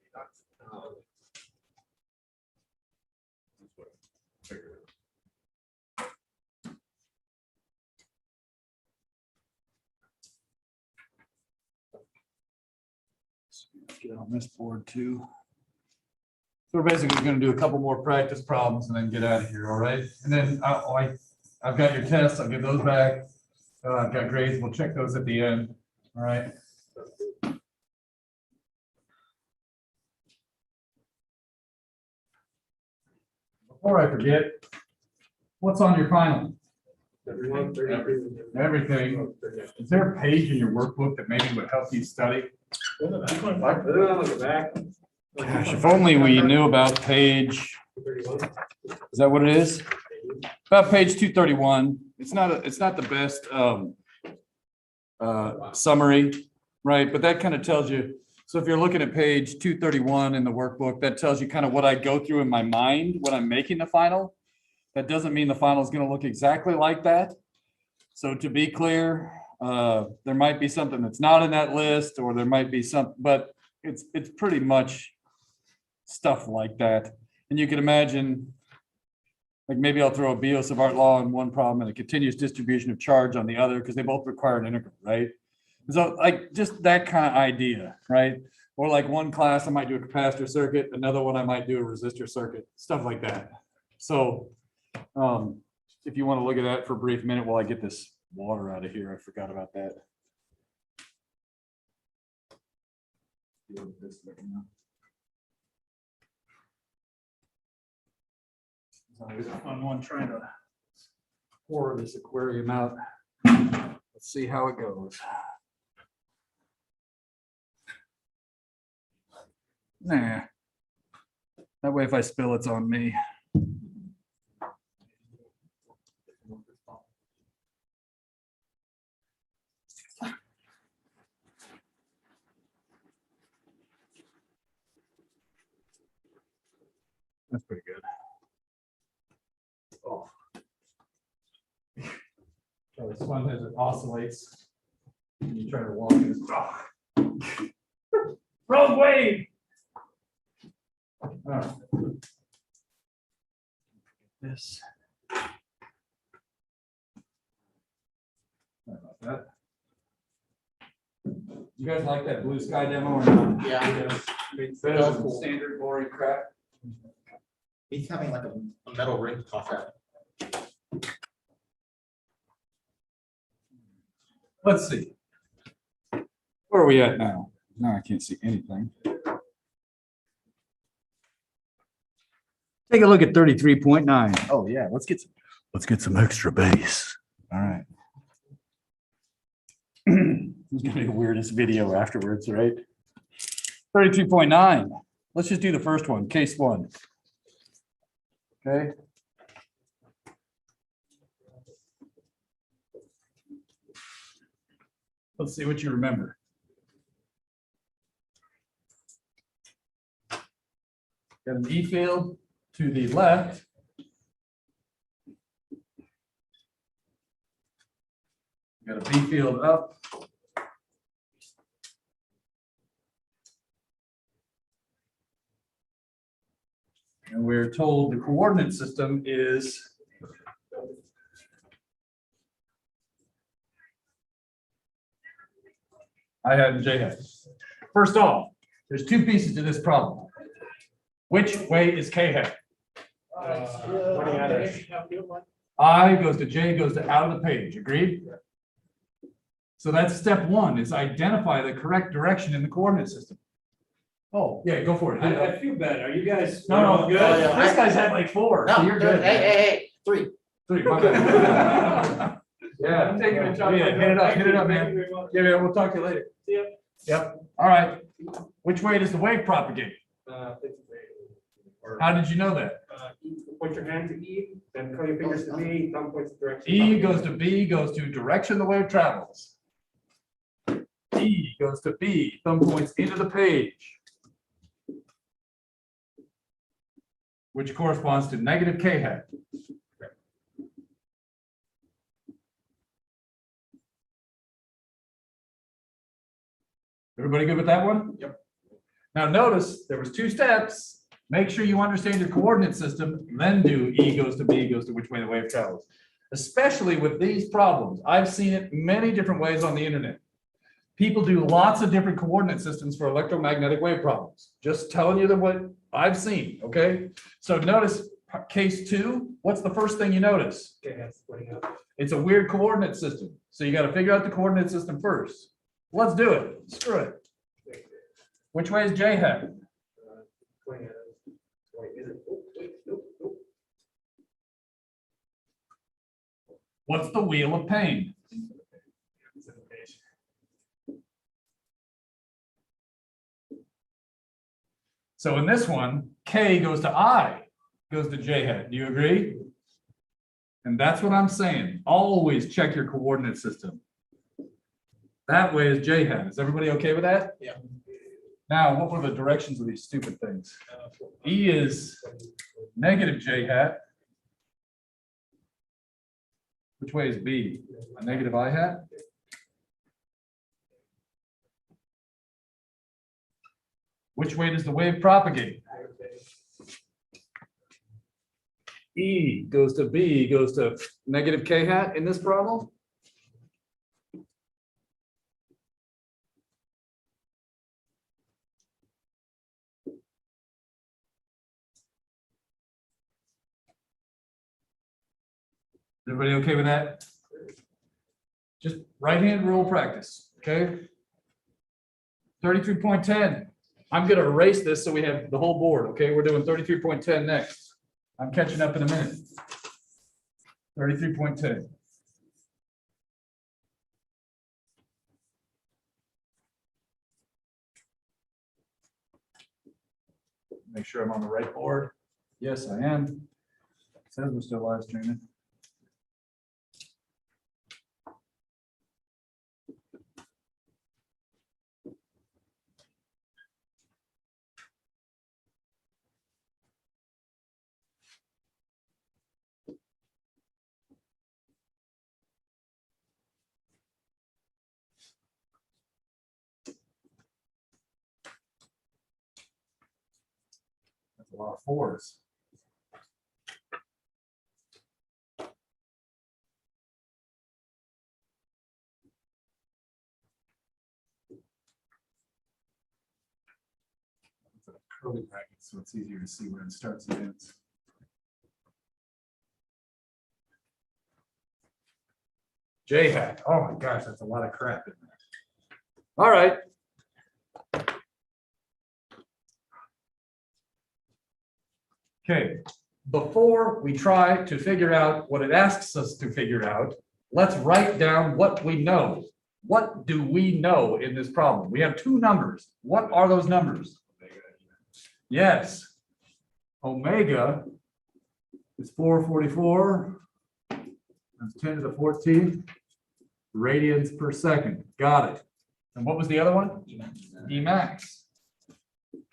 Get on this board too. So we're basically gonna do a couple more practice problems and then get out of here, all right? And then I've got your tests, I'll give those back. I've got grades, we'll check those at the end, all right? Before I forget, what's on your final? Everything. Is there a page in your workbook that maybe would help you study? Gosh, if only we knew about page, is that what it is? About page 231. It's not the best summary, right? But that kind of tells you. So if you're looking at page 231 in the workbook, that tells you kind of what I go through in my mind when I'm making the final. That doesn't mean the final is going to look exactly like that. So to be clear, there might be something that's not in that list, or there might be some, but it's pretty much stuff like that. And you can imagine, like maybe I'll throw a Biot-Savart law on one problem and a continuous distribution of charge on the other, because they both require an integral, right? So like just that kind of idea, right? Or like one class I might do a capacitor circuit, another one I might do a resistor circuit, stuff like that. So if you want to look at that for a brief minute while I get this water out of here, I forgot about that. It's always a fun one trying to pour this aquarium out. Let's see how it goes. Nah. That way if I spill, it's on me. That's pretty good. Oh. So it's fun as it oscillates. And you try to walk in. Oh. Wrong way. Oh. This. Sorry about that. You guys like that blue sky demo or not? Yeah. It's better than standard boring crap. He's having like a metal ring toss out. Let's see. Where are we at now? Now I can't see anything. Take a look at 33.9. Oh yeah, let's get some extra bass. All right. It's gonna be the weirdest video afterwards, right? 32.9. Let's just do the first one, case one. Okay. Let's see what you remember. Got an E field to the left. Got a B field up. And we're told the coordinate system is I hat and J hat. First off, there's two pieces to this problem. Which way is K hat? I goes to J goes to out of the page. Agreed? So that's step one, is identify the correct direction in the coordinate system. Oh, yeah, go for it. I feel better. Are you guys? No, good? Oh, yeah. This guy's had like four, so No, you're good. hey, 3. Three, my bad. Yeah, I'm taking a shot. Yeah, hit it up, man. Yeah, we'll talk to you later. See ya. Yep, all right. Which way does the wave propagate? How did you know that? Point your hand to E, then curl your fingers to B, thumb points the direction. E goes to B, goes to direction the wave travels. E goes to B, thumb points into the page, which corresponds to negative K hat. Everybody good with that one? Yep. Now notice there was 2 steps. Make sure you understand your coordinate system, then do E goes to B goes to which way the wave travels. Especially with these problems. I've seen it many different ways on the internet. People do lots of different coordinate systems for electromagnetic wave problems. Just telling you what I've seen, okay? So notice case 2, what's the first thing you notice? Okay, that's splitting up. It's a weird coordinate system. So you got to figure out the coordinate system first. Let's do it. Screw it. Which way is J hat? Wait, is it? Oh, wait, nope, nope. What's the wheel of pain? So in this one, K goes to I, goes to J hat. Do you agree? And that's what I'm saying. Always check your coordinate system. That way is J hat. Is everybody okay with that? Yeah. Now, what were the directions of these stupid things? E is negative J hat. Which way is B? A negative I hat? Which way does the wave propagate? E goes to B, goes to negative K hat in this problem? Everybody okay with that? Just right hand rule practice, okay? 33.10. I'm gonna erase this so we have the whole board, okay? We're doing 33.10 next. I'm catching up in a minute. 33.10. Make sure I'm on the right board. Yes, I am. It says we're still live streaming. That's a lot of 4s. Curly brackets, so it's easier to see where it starts and ends. J hat. Oh my gosh, that's a lot of crap in there. All right. Okay, before we try to figure out what it asks us to figure out, let's write down what we know. What do we know in this problem? We have 2 numbers. What are those numbers? Yes. Omega is 444. That's 10 to the 14th radians per second. Got it. And what was the other one? E max.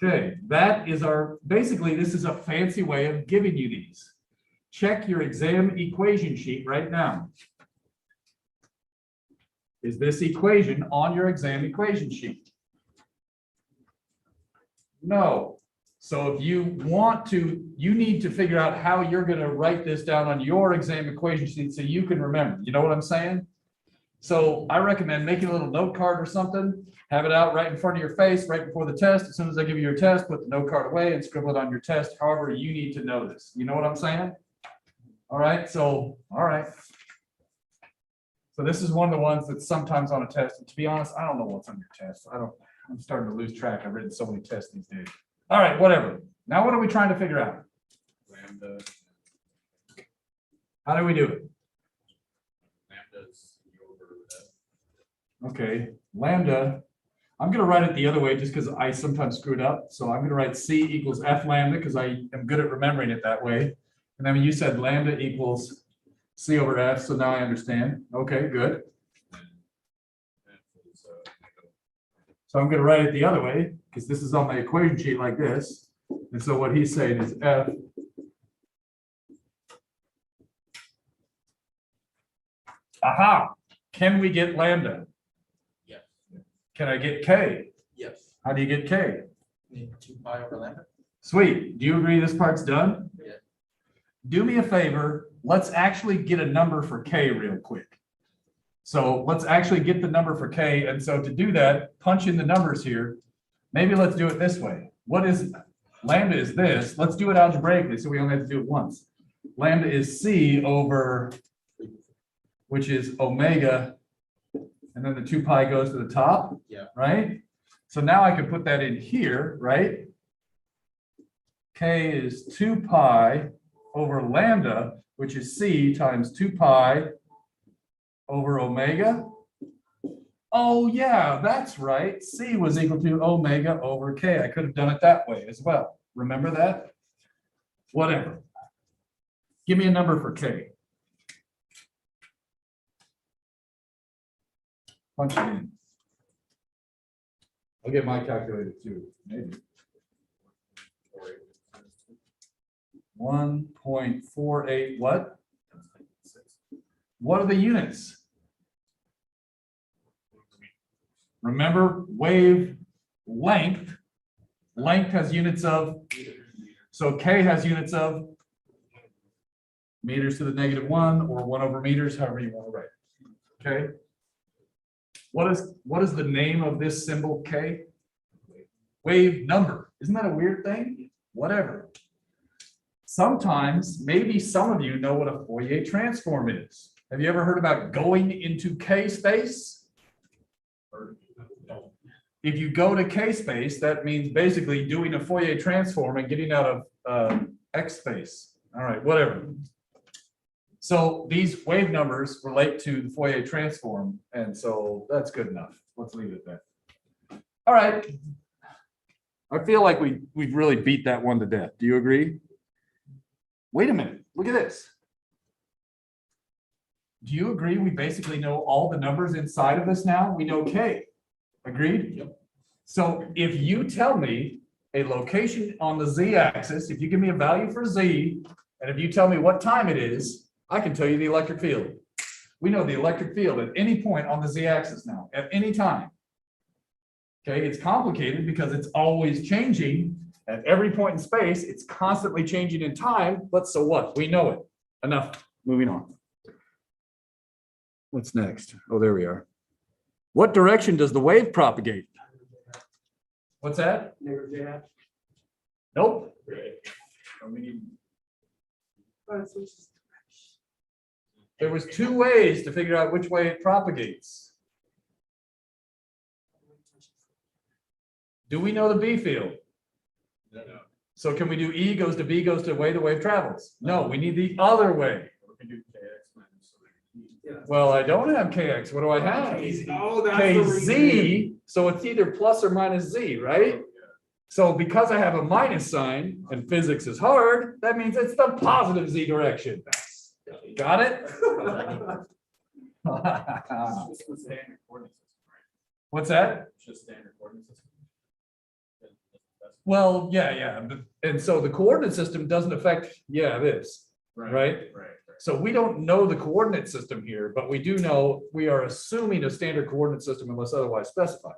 Okay, that is our, basically, this is a fancy way of giving you these. Check your exam equation sheet right now. Is this equation on your exam equation sheet? No. So if you want to, you need to figure out how you're going to write this down on your exam equation sheet so you can remember. You know what I'm saying? So I recommend making a little note card or something, have it out right in front of your face right before the test. As soon as I give you your test, put the note card away and scribble it on your test. However, you need to know this. You know what I'm saying? All right. So, all right. So this is one of the ones that's sometimes on a test. And to be honest, I don't know what's on your test. I'm starting to lose track. I've written so many tests these days. All right, whatever. Now, what are we trying to figure out? Lambda. How do we do it? Lambda's over that. Okay, lambda. I'm gonna write it the other way just because I sometimes screw it up. So I'm gonna write C equals F lambda because I am good at remembering it that way. And then when you said lambda equals C over F, so now I understand. Okay, good. So I'm gonna write it the other way because this is on my equation sheet like this. And so what he's saying is F aha, can we get lambda? Yes. Can I get K? Yes. How do you get K? Need 2 pi over lambda? Sweet. Do you agree this part's done? Yeah. Do me a favor. Let's actually get a number for K real quick. So let's actually get the number for K. And so to do that, punch in the numbers here. Maybe let's do it this way. What is lambda is this? Let's do it algebraically so we only have to do it once. Lambda is C over, which is omega, and then the 2 pi goes to the top. Yeah. Right? So now I can put that in here, right? K is 2 pi over lambda, which is C times 2 pi over omega. Oh yeah, that's right. C was equal to omega over K. I could have done it that way as well. Remember that? Whatever. Give me a number for K. Punch it in. I'll get my calculator too, maybe. 1.48 what? What are the units? Remember wave length. Length has units of, so K has units of meters to the -1 or 1 over meters, however you want to write it. Okay. What is the name of this symbol K? Wave number. Isn't that a weird thing? Whatever. Sometimes, maybe some of you know what a Fourier transform is. Have you ever heard about going into K space? If you go to K space, that means basically doing a Fourier transform and getting out of X space. All right, whatever. So these wave numbers relate to the Fourier transform, and so that's good enough. Let's leave it there. All right. I feel like we've really beat that one to death. Do you agree? Wait a minute, look at this. Do you agree we basically know all the numbers inside of this now? We know K. Agreed? Yep. So if you tell me a location on the Z-axis, if you give me a value for Z, and if you tell me what time it is, I can tell you the electric field. We know the electric field at any point on the Z-axis now, at any time. Okay, it's complicated because it's always changing. At every point in space, it's constantly changing in time, but so what? We know it. Enough. Moving on. What's next? Oh, there we are. What direction does the wave propagate? What's that? Nope. There was 2 ways to figure out which way it propagates. Do we know the B field? No. So can we do E goes to B goes to way the wave travels? No, we need the other way. We can do KX minus. Well, I don't have KX. What do I have? Oh, that's the reason. KZ. So it's either plus or minus Z, right? So because I have a minus sign and physics is hard, that means it's the positive Z direction. Got it? It's the standard coordinate system, right? What's that? It's just standard coordinate system. Well, yeah. And so the coordinate system doesn't affect, this, right? So we don't know the coordinate system here, but we do know we are assuming a standard coordinate system unless otherwise specified.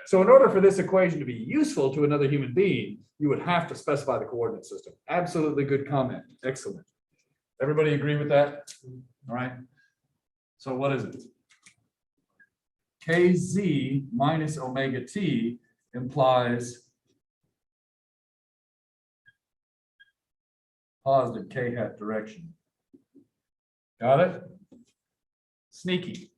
So in order for this equation to be useful to another human being, you would have to specify the coordinate system. Absolutely good comment. Excellent. Everybody agree with that? All right. So what is it? KZ minus omega t implies positive k hat direction. Got it? Sneaky.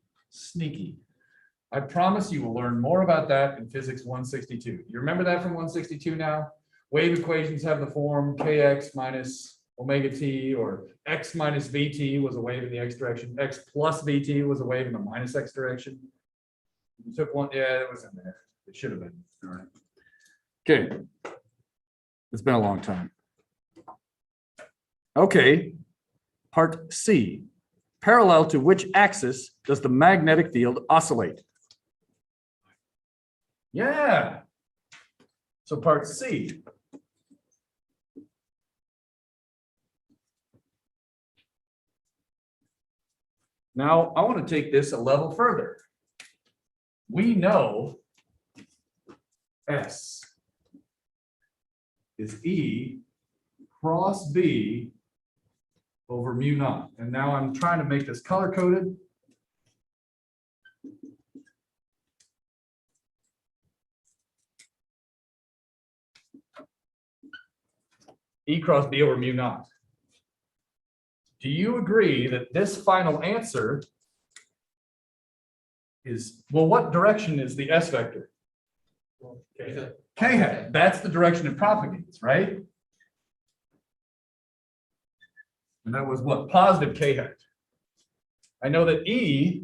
I promise you will learn more about that in physics 162. You remember that from 162 now? Wave equations have the form kx minus omega t, or x minus vt was a wave in the x direction. X plus vt was a wave in the minus x direction. You took one, it was in there. It should have been. All right. Okay. It's been a long time. Okay. Part C. Parallel to which axis does the magnetic field oscillate? Yeah. So part C. Now, I want to take this a level further. We know S is E cross B over mu naught. And now I'm trying to make this color coded. E cross B over mu naught. Do you agree that this final answer is, well, what direction is the S vector? K hat. That's the direction it propagates, right? And that was what? Positive K hat. I know that E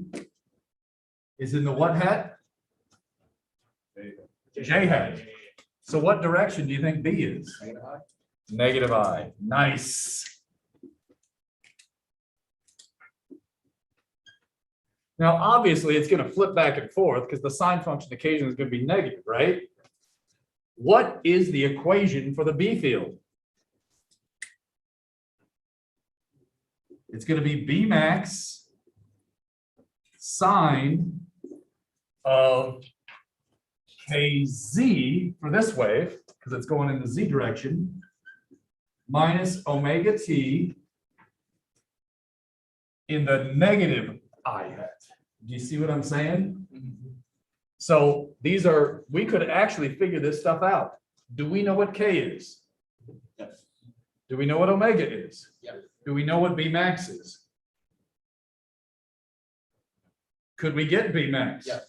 is in the what hat? J hat. So what direction do you think B is? Negative I. Nice. Now, obviously, it's going to flip back and forth because the sine function occasionally is going to be negative, right? What is the equation for the B field? It's going to be B max sine of KZ for this wave, because it's going in the Z direction, minus omega T in the negative I hat. Do you see what I'm saying? So these are, we could actually figure this stuff out. Do we know what K is? Yes. Do we know what omega is? Yes. Do we know what B max is? Could we get B max? Yes.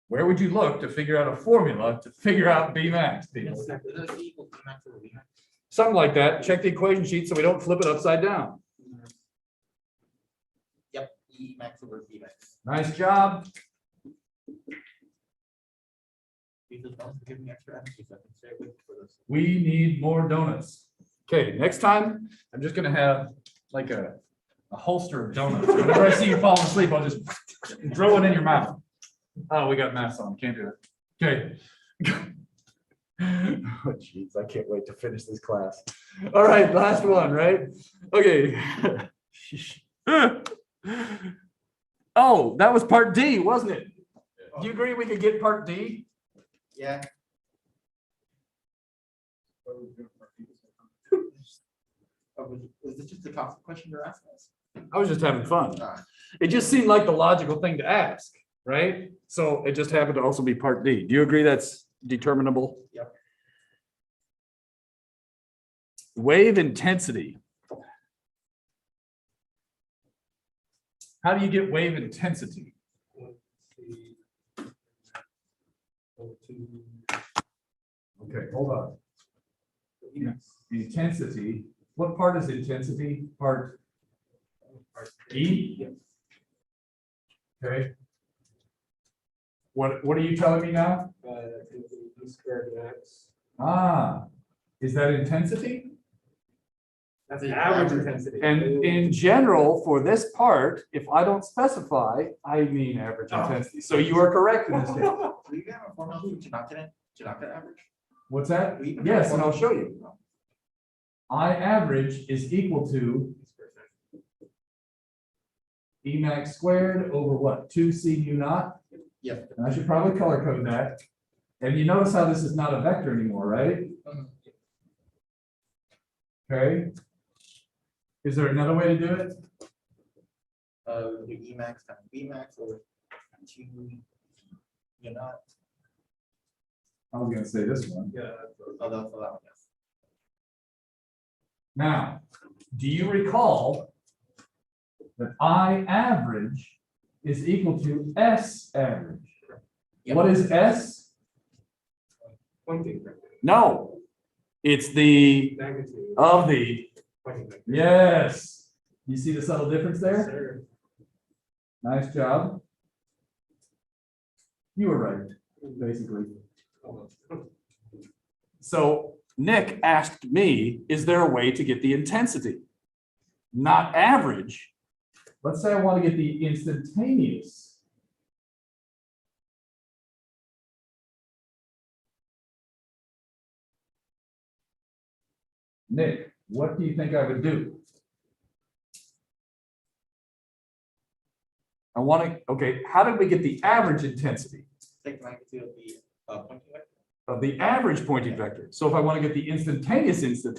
Where would you look to figure out a formula to figure out B max, people? Is that E equals B max over B max? Something like that. Check the equation sheet so we don't flip it upside down. Yep, E max over B max. Nice job. Because don't give me extra energy so I can stay awake for this. We need more donuts. Okay, next time, I'm just gonna have like a holster of donuts. Whenever I see you falling asleep, I'll just throw it in your mouth. Oh, we got masks on, can't do it. Okay. Oh, jeez, I can't wait to finish this class. All right, last one, right? Okay. Oh, that was part D, wasn't it? Do you agree we could get part D? Yeah. Was this just a toxic question you're asking us? I was just having fun. Ah. It just seemed like the logical thing to ask, right? So it just happened to also be part D. Do you agree that's determinable? Yep. Wave intensity. How do you get wave intensity? Okay, hold on. Intensity. What part is intensity? Part E? Okay. What are you telling me now? E squared max. Ah, is that intensity? That's the average intensity. And in general, for this part, if I don't specify, I mean average intensity. So you are correct in this case. Do you have a formula to not get average? What's that? We- Yes, and I'll show you. I average is equal to E max squared over what? 2C mu naught? Yes. And I should probably color code that. And you notice how this is not a vector anymore, right? Okay. Is there another way to do it? Do E max times B max over 2, you're not, I was gonna say this one. Yeah. oh, that's that one, yes. Now, do you recall that I average is equal to S average? Yep. What is S? Pointing vector, No, it's the magnitude. of the, Pointing vector. yes. You see the subtle difference there? Sir. Nice job. You were right. basically. So Nick asked me, is there a way to get the intensity? Not average. Let's say I want to get the instantaneous. Nick, what do you think I would do? I want to, okay, how did we get the average intensity? Take magnitude of the pointing vector. Of the average pointing vector. So if I want to get the instantaneous, instead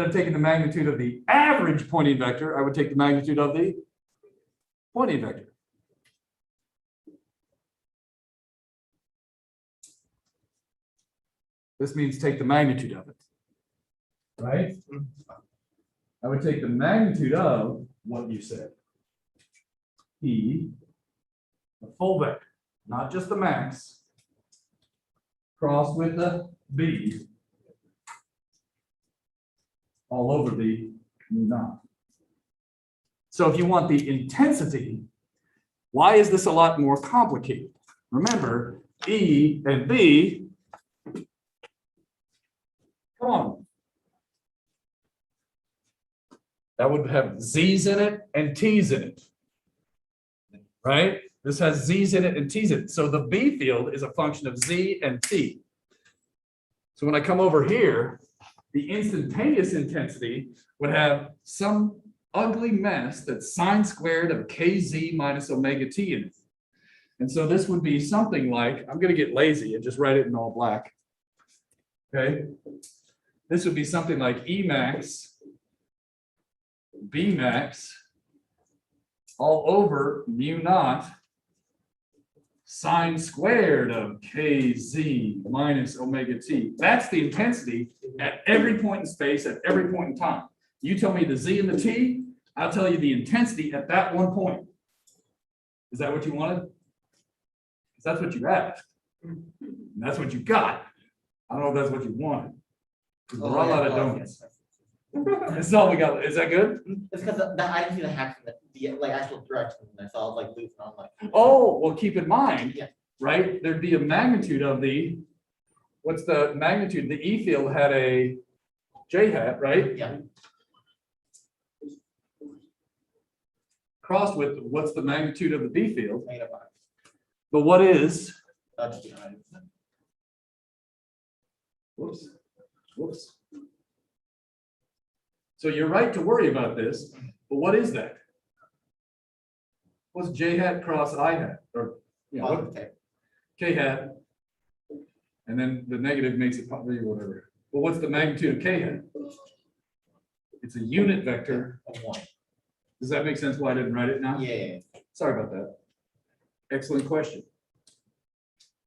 of taking the magnitude of the average pointing vector, I would take the magnitude of the pointing vector. This means take the magnitude of it. Right? I would take the magnitude of what you said. E, the full vector, not just the max, crossed with the B, all over the mu naught. So if you want the intensity, why is this a lot more complicated? Remember, E and B, come on. That would have Z's in it and T's in it. Right? This has Z's in it and T's in it. So the B field is a function of Z and T. So when I come over here, the instantaneous intensity would have some ugly mess that's sine squared of KZ minus omega T in it. And so this would be something like, I'm going to get lazy and just write it in all black. Okay. This would be something like E max, B max, all over mu naught sine squared of KZ minus omega T. That's the intensity at every point in space, at every point in time. You tell me the Z and the T, I'll tell you the intensity at that one point. Is that what you wanted? Because that's what you asked. And that's what you got. I don't know if that's what you wanted. There are a lot of donuts. This is all we got. Is that good? It's because I didn't see the hacks in the like actual direction. I saw like loops and I'm like, Oh, well, keep in mind, Yeah. right? There'd be a magnitude of the, what's the magnitude? The E field had a J hat, right? yeah. Crossed with, what's the magnitude of the B field? -5. But what is, That's whoops, whoops. So you're right to worry about this, but what is that? What's J hat cross I hat, or, you know, what- okay. K hat? And then the negative makes it probably whatever. But what's the magnitude of K hat? It's a unit vector. Of 1. Does that make sense why I didn't write it now? Yeah. Sorry about that. Excellent question.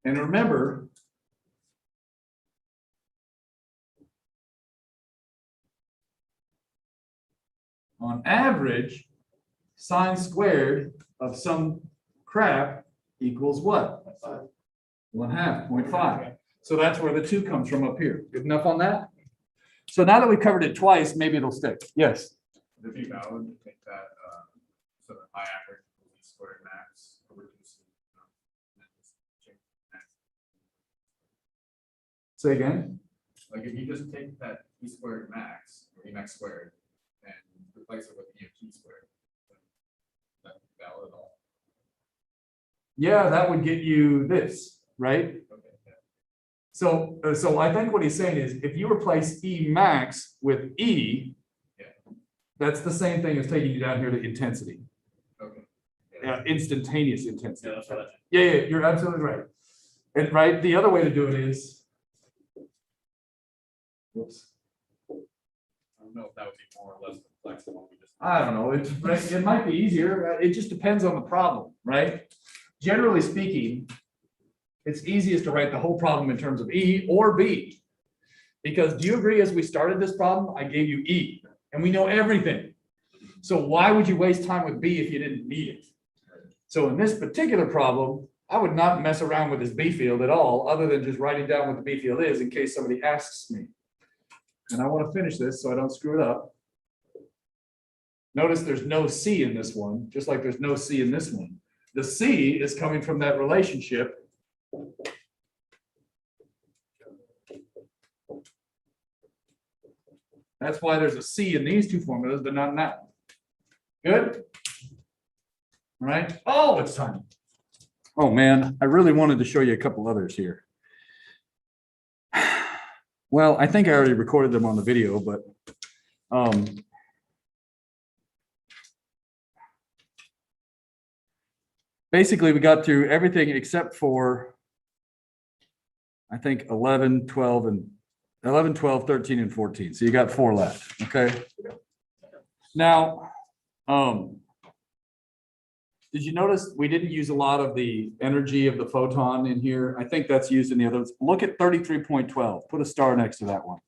And remember, on average, sine squared of some crap equals what? 1/2, 0.5. So that's where the 2 comes from up here. Good enough on that? So now that we've covered it twice, maybe it'll stick. Yes. If you valid, take that, so that my average will be squared max over 2C. And then just change max. Say again. Like if you just take that E squared max, or E max squared, and replace it with E of T squared, then that's valid at all. Yeah, that would get you this, right? Okay, yeah. So I think what he's saying is if you replace E max with E, Yeah. that's the same thing as taking you down here to intensity, Okay. instantaneous intensity. Yeah, that's what I think. Yeah, you're absolutely right. And right, the other way to do it is, whoops, I don't know if that would be more or less complex than what we just. I don't know, it might be easier. It just depends on the problem, right? Generally speaking, it's easiest to write the whole problem in terms of E or B. Because do you agree, as we started this problem, I gave you E and we know everything. So why would you waste time with B if you didn't need it? So in this particular problem, I would not mess around with this B field at all, other than just writing down what the B field is in case somebody asks me. And I want to finish this so I don't screw it up. Notice there's no C in this one, just like there's no C in this one. The C is coming from that relationship. That's why there's a C in these two formulas, but not in that one. Good? All right. Oh, it's time. Oh, man, I really wanted to show you a couple others here. Well, I think I already recorded them on the video, but basically we got through everything except for, I think, 11, 12, and 11, 12, 13, and 14. So you got 4 left, okay? Now, did you notice we didn't use a lot of the energy of the photon in here? I think that's used in the others. Look at 33.12. Put a star next to that one.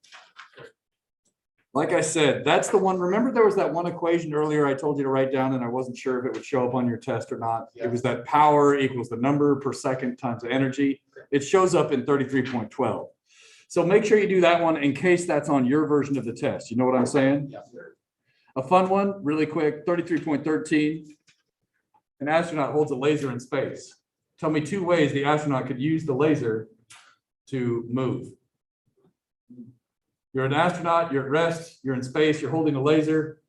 Like I said, that's the one. Remember there was that one equation earlier I told you to write down and I wasn't sure if it would show up on your test or not. It was that power equals the number per second times the energy. It shows up in 33.12. So make sure you do that one in case that's on your version of the test. You know what I'm saying? Yes, sir. A fun one, really quick, 33.13. An astronaut holds a laser in space. Tell me 2 ways the astronaut could use the laser to move. You're an astronaut, you're at rest, you're in space, you're holding a laser.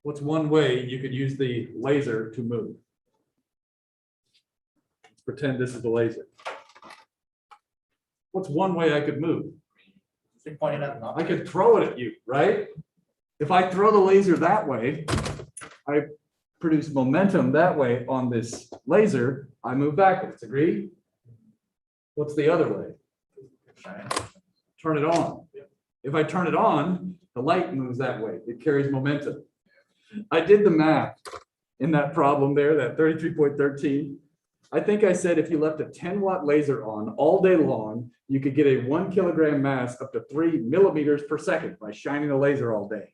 What's one way you could use the laser to move? Let's pretend this is the laser. What's one way I could move? You're pointing at I could throw it at you, right? If I throw the laser that way, I produce momentum that way on this laser, I move backwards, agree? What's the other way? Turn it on. If I turn it on, the light moves that way. It carries momentum. I did the math in that problem there, that 33.13. I think I said if you left a 10-watt laser on all day long, you could get a 1 kilogram mass up to 3 millimeters per second by shining the laser all day.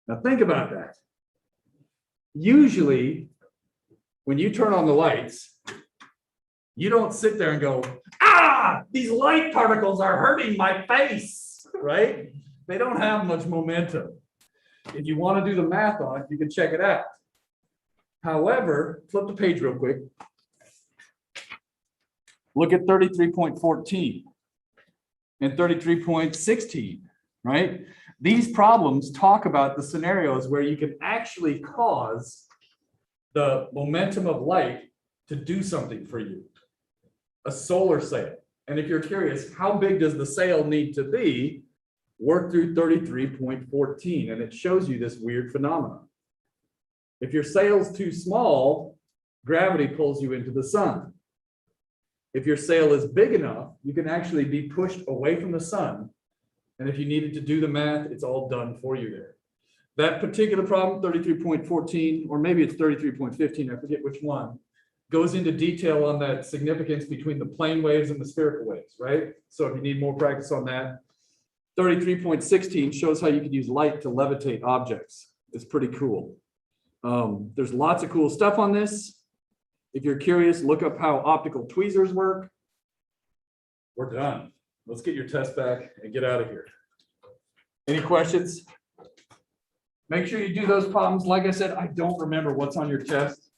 Now think about that. Usually, when you turn on the lights, you don't sit there and go, ah, these light particles are hurting my face, right? They don't have much momentum. If you want to do the math on it, you can check it out. However, flip the page real quick. Look at 33.14 and 33.16, right? These problems talk about the scenarios where you can actually cause the momentum of light to do something for you. A solar sail. And if you're curious, how big does the sail need to be? Work through 33.14, and it shows you this weird phenomenon. If your sail's too small, gravity pulls you into the sun. If your sail is big enough, you can actually be pushed away from the sun. And if you needed to do the math, it's all done for you there. That particular problem, 33.14, or maybe it's 33.15, I forget which one, goes into detail on that significance between the plane waves and the spherical waves, right? So if you need more practice on that, 33.16 shows how you can use light to levitate objects. It's pretty cool. There's lots of cool stuff on this. If you're curious, look up how optical tweezers work. We're done. Let's get your test back and get out of here. Any questions? Make sure you do those problems. Like I said, I don't remember what's on your test.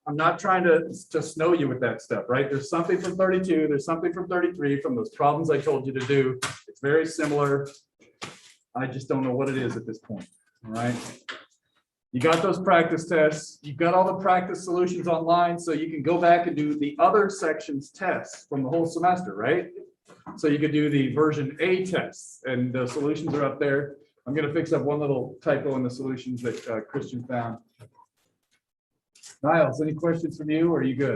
I'm not trying to snow you with that stuff, right? There's something from 32, there's something from 33 from those problems I told you to do. It's very similar. I just don't know what it is at this point, all right? You got those practice tests. You've got all the practice solutions online, so you can go back and do the other sections tests from the whole semester, right? So you could do the version A tests, and the solutions are up there. I'm going to fix up one little typo in the solutions that Christian found. Niles, any questions from you, or are you good?